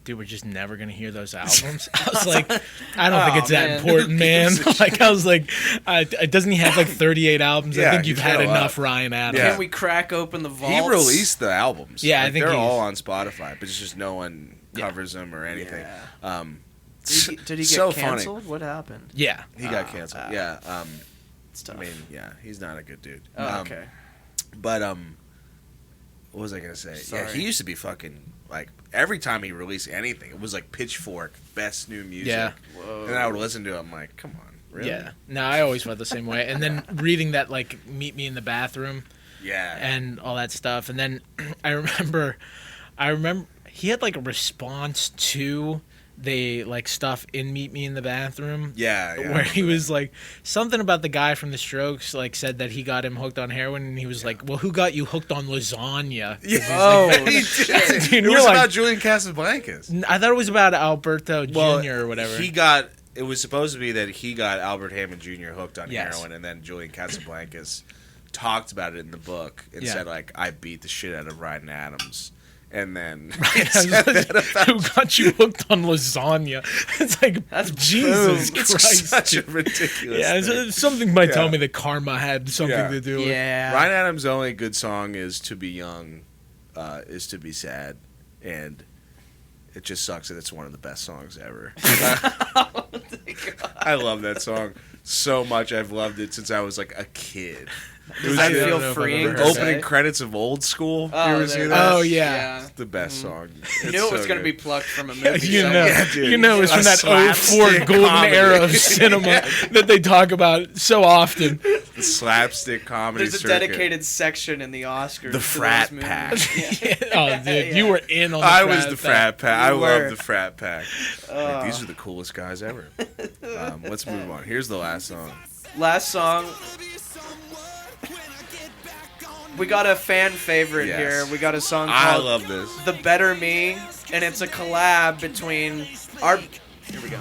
"Dude, we're just never gonna hear those albums." I was like, "I don't think
Oh,
it's that
man.
important, man." Like I was like, "Doesn't he have like 38 albums?
Yeah,
I think you've
he's
had
got a lot.
enough Ryan Adams."
Yeah.
Can we crack open the vault?
He released the albums.
Yeah, I
Like,
think
they're
he's-
all on Spotify, but it's just no one
Yeah.
covers them or anything.
Yeah. Did he get
so
canceled?
funny.
What happened?
Yeah,
He got canceled. Yeah.
It's tough.
I mean, yeah, he's not a good dude.
Oh, okay.
But what was I gonna say? Yeah,
Sorry.
he used to be fucking like every time he released anything, it was like Pitchfork, best new music.
Yeah.
Whoa.
And I would listen to it. I'm like, come on, really?
yeah. No, I always felt the same way. And then reading that like "Meet Me in the Bathroom"
Yeah.
and all that stuff, and then I remember he had like a response to the like stuff in "Meet Me in the Bathroom."
yeah.
Where he was like something about the guy from the Strokes, like said that he got him hooked on heroin, and he was like, "Well, who got you hooked on lasagna?"
Yeah.
Oh,
He
shit.
did.
Dude,
It
you're
was
like-
about Julian Casablancas.
I thought it was about Alberto
Well,
Jr. or whatever.
It was supposed to be that he got Albert Hammond Jr. hooked on
Yes.
heroin, and then Julian Casablancas talked about it in the book and
Yeah.
said like, I beat the shit out of Ryan Adams. And then
Who got you hooked on lasagna? It's like
That's
Jesus
boom.
Christ.
such a ridiculous
Yeah,
thing.
something might tell
Yeah.
me that karma had something
Yeah.
to do with it.
Yeah.
Ryan Adams' only good song is "To Be Young," is "To Be Sad," and it just sucks that it's one of the best songs ever. I love that song so much. I've loved it since I was like a kid. It
Does
was
that
I don't
feel
know if I've
freeing?
ever
to
heard
opening
say?
credits of Old School.
Oh,
you ever
there
see
it
that?
Oh,
is.
yeah.
It's the best song.
You
It's
knew it was
so
going to be
good.
plucked from a movie.
You
somewhere.
know,
Yeah, dude.
you know, it's
A
from that 04
slapstick
golden
comedy.
era of cinema that they talk about so often.
The slapstick comedy
There's a
circuit.
dedicated section in the Oscars.
The
to
frat
those
pack.
movies. Yeah.
Oh, dude, you were in on the
I was the frat pack. I
You were.
love the frat pack. Like, these are the coolest guys ever. Let's move on. Here's the last song.
Last song. We got a fan favorite
Yes.
here. We got a song
I
called
love this.
The Better Me, and it's a collab between our. Here we go.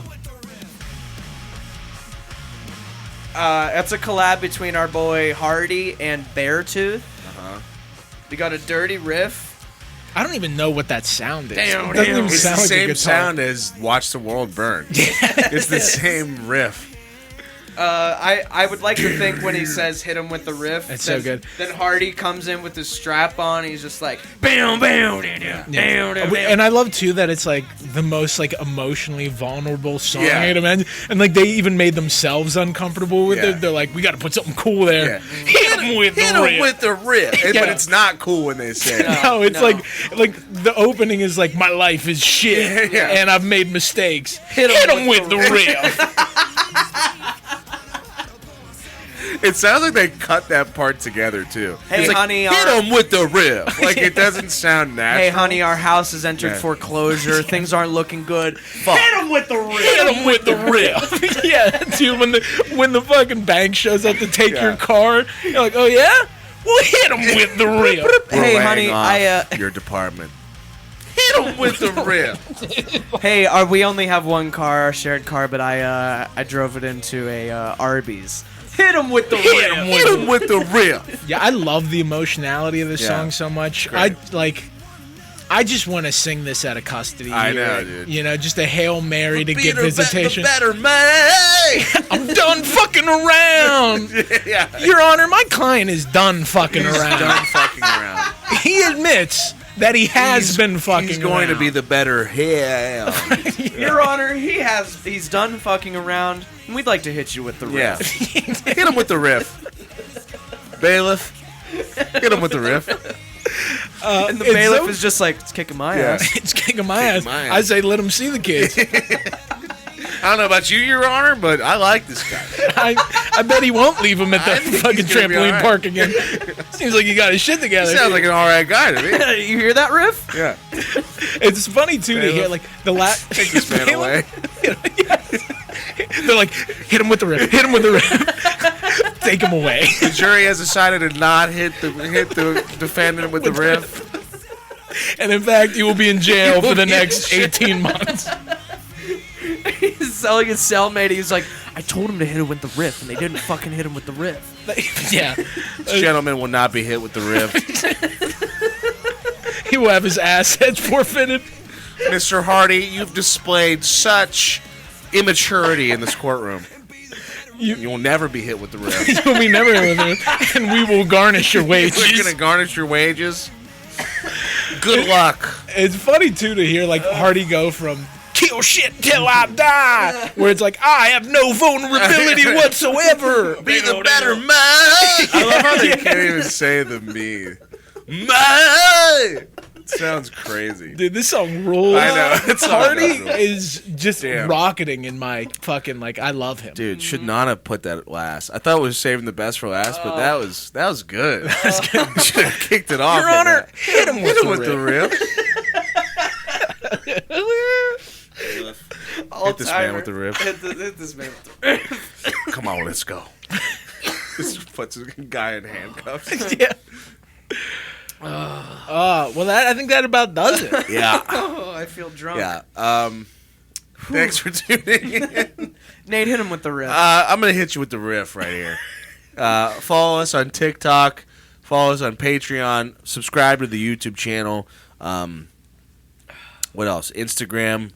It's a collab between our boy Hardy and Beartooth.
Uh-huh.
We got a dirty riff.
I don't even know what that sound is.
Damn,
It doesn't even
It's
sound
the
like a
same
guitar.
sound as "Watch the World Burn." It's the same riff.
I would like to think when he says "hit him with the riff,"
It's so good.
Then Hardy comes in with his strap on. He's just like, "Bam, bam, bam, bam,
Yeah.
bam."
And I love too that it's like the most like emotionally vulnerable song
Yeah.
I'd imagine. And like they even made themselves uncomfortable with
Yeah.
it. They're like, we got to put something cool there.
Yeah.
Hit him with
Hit
the
him
riff.
with the riff. But
Yeah.
it's not cool when they say it.
No, it's
No.
like the opening is like my life is shit
Yeah.
and I've made mistakes.
Hit 'em
Hit him
with
with
the
the riff.
It sounds like they cut that part together too.
Hey,
It's
honey,
hit him with the riff. Like it doesn't sound natural.
Hey, honey, our house has entered
Yeah.
foreclosure. Things aren't looking good. Fuck.
Hit him with the riff. Yeah, dude. When the fucking bank shows up to take your car, you're like, oh yeah, we'll hit him with the riff.
We're
Hey,
laying
honey,
off your department. Hit him with the riff.
Hey, we only have one car, our shared car, but I drove it into a Arby's. Hit him with the riff.
Hit him with the riff.
Yeah, I love the emotionality of this
Yeah.
song so much.
Great.
I just want to sing this out of custody.
I
here.
know, dude.
You know, just a Hail Mary to get
The
visitation.
better man.
I'm done fucking around.
Yeah.
Your Honor, my client is done fucking around.
Done fucking around.
He admits that he has been fucking
He's going to
around.
be the better hell.
Your Honor, he's done fucking around, and we'd like to hit you with the
Yeah.
riff.
Hit him with the riff. Bailiff. Hit him with the riff.
And the
It's
bailiff
so-
is just like, it's kicking my
Yeah.
ass.
It's kicking my ass.
my ass.
I say let him see the kids.
I don't know about you, Your Honor, but I like this guy.
I bet he won't leave him at
I
the
think
fucking
he's gonna be
trampoline
all right.
park again. Seems like he got his shit
He
together.
sounds like an alright guy to me.
You hear that riff?
Yeah.
It's funny too to hear like the last.
Take this man away.
They're like, hit him with the riff. Hit him with the riff. Take him away.
The jury has decided to not hit the defendant with the riff.
And in fact, he will be in jail for the next 18 months.
He's selling his cellmate. He's like, I told him to hit him with the riff, and they didn't fucking hit him with the riff.
Yeah.
This gentleman will not be hit with the riff.
He will have his assets forfeited.
Mr. Hardy, you've displayed such immaturity in this courtroom. You will never be hit with the riff.
You'll be never with him, and we will garnish your wages.
We're going to garnish your wages. Good luck.
It's funny too to hear like Hardy go from kill shit till I die, where it's like I have no vulnerability whatsoever.
Be the better man. I love how they can't even say the me. Man. It sounds crazy.
Dude, this song rules.
I know. It's
Hardy
is.
is just
Damn.
rocketing in my fucking like. I love him.
Dude, should not have put that last. I thought we were saving the best for last, but that was good. Should have kicked it off.
Your
with
Honor,
that.
hit him with,
Hit him with the riff. Hit this man with the riff.
Hit this man with the riff.
Come on, let's go. This puts a guy in handcuffs.
Yeah. Well, I think that about does it.
Yeah.
Oh, I feel drunk.
Yeah. Thanks for tuning in.
Nate, hit him with the riff.
I'm going to hit you with the riff right here. Follow us on TikTok. Follow us on Patreon. Subscribe to the YouTube channel. What else? Instagram.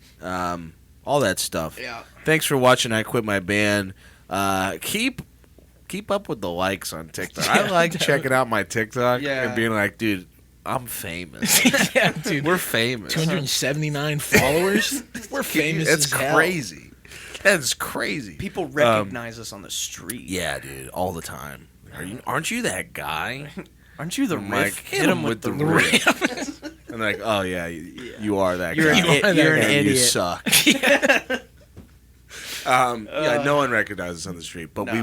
All that stuff.
Yeah.
Thanks for watching I Quit My Band. Keep up with the likes on TikTok. I like checking out my TikTok and being like, dude, I'm famous.
Yeah, dude.
We're famous.
279 followers. We're famous.
That's
as hell.
crazy. That's crazy.
People recognize us on the street.
Yeah, dude, all the time. Aren't you that guy?
Aren't you the
I'm
riff?
like, hit him with the riff. And they're like, oh yeah, you are that
You're
guy.
you're an
And
idiot.
you suck. Yeah, no one recognizes us on the street, but we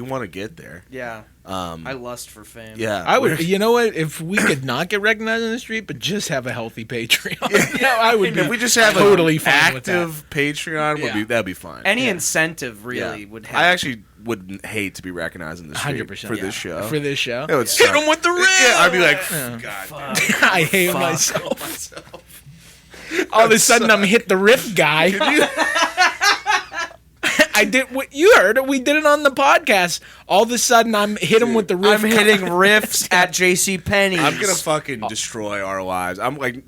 want to get there.
Yeah. I lust for fame.
Yeah,
I would. You know what? If we could not get recognized on the street, but just have a healthy Patreon, I would.
If we just have
totally
an
fine with that.
active Patreon, that'd be fine.
Any incentive really would help.
I actually would hate to be recognized in the street
100%
for this show.
For this show,
It would
hit
suck.
him with the riff.
Yeah, I'd be like,
Yeah.
God,
I hate myself. All of a sudden, I'm hit the riff guy. I did what you heard. We did it on the podcast. All of a sudden, I'm hit him with the riff.
I'm hitting riffs at JC Penney's.
I'm gonna fucking destroy our lives. I'm like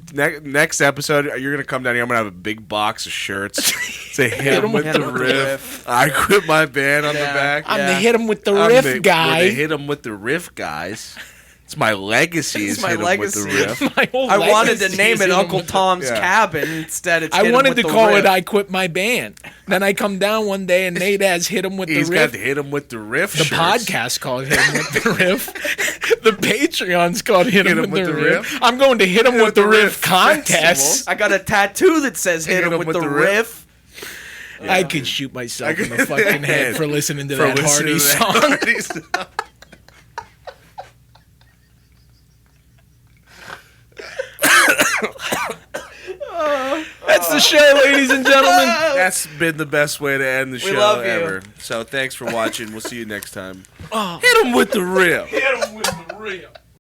next episode, you're gonna come down here. I'm gonna have a big box of shirts. Say hit him with the riff. I quit my band on the back.
I'm the hit him with the
I'm
riff guy.
We're the hit him with the riff guys. It's my legacy.
It's
Is
my
hit 'em
legacy.
with the riff.
My whole
I wanted to
legacy
name
is
it
hit 'em
Uncle
with the-
Tom's
Yeah.
Cabin. Instead, it's
I
hit 'em
wanted
with
to
the
call
riff.
it I Quit My Band. Then I come down one day and Nate has hit him with the
He's got
riff.
to hit him with the riff.
The
shirts.
podcast called Hit Him With The Riff. The Patreon's called Hit Him With The Riff. I'm going to Hit Him With The Riff contest.
I got a tattoo that says hit him with the riff.
I could shoot myself in the fucking head for listening to that Hardy song. That's the show, ladies and gentlemen.
That's been the best way to end the show
love you.
ever. So thanks for watching. We'll see you next time. Hit him with the riff.
Hit him with the rip.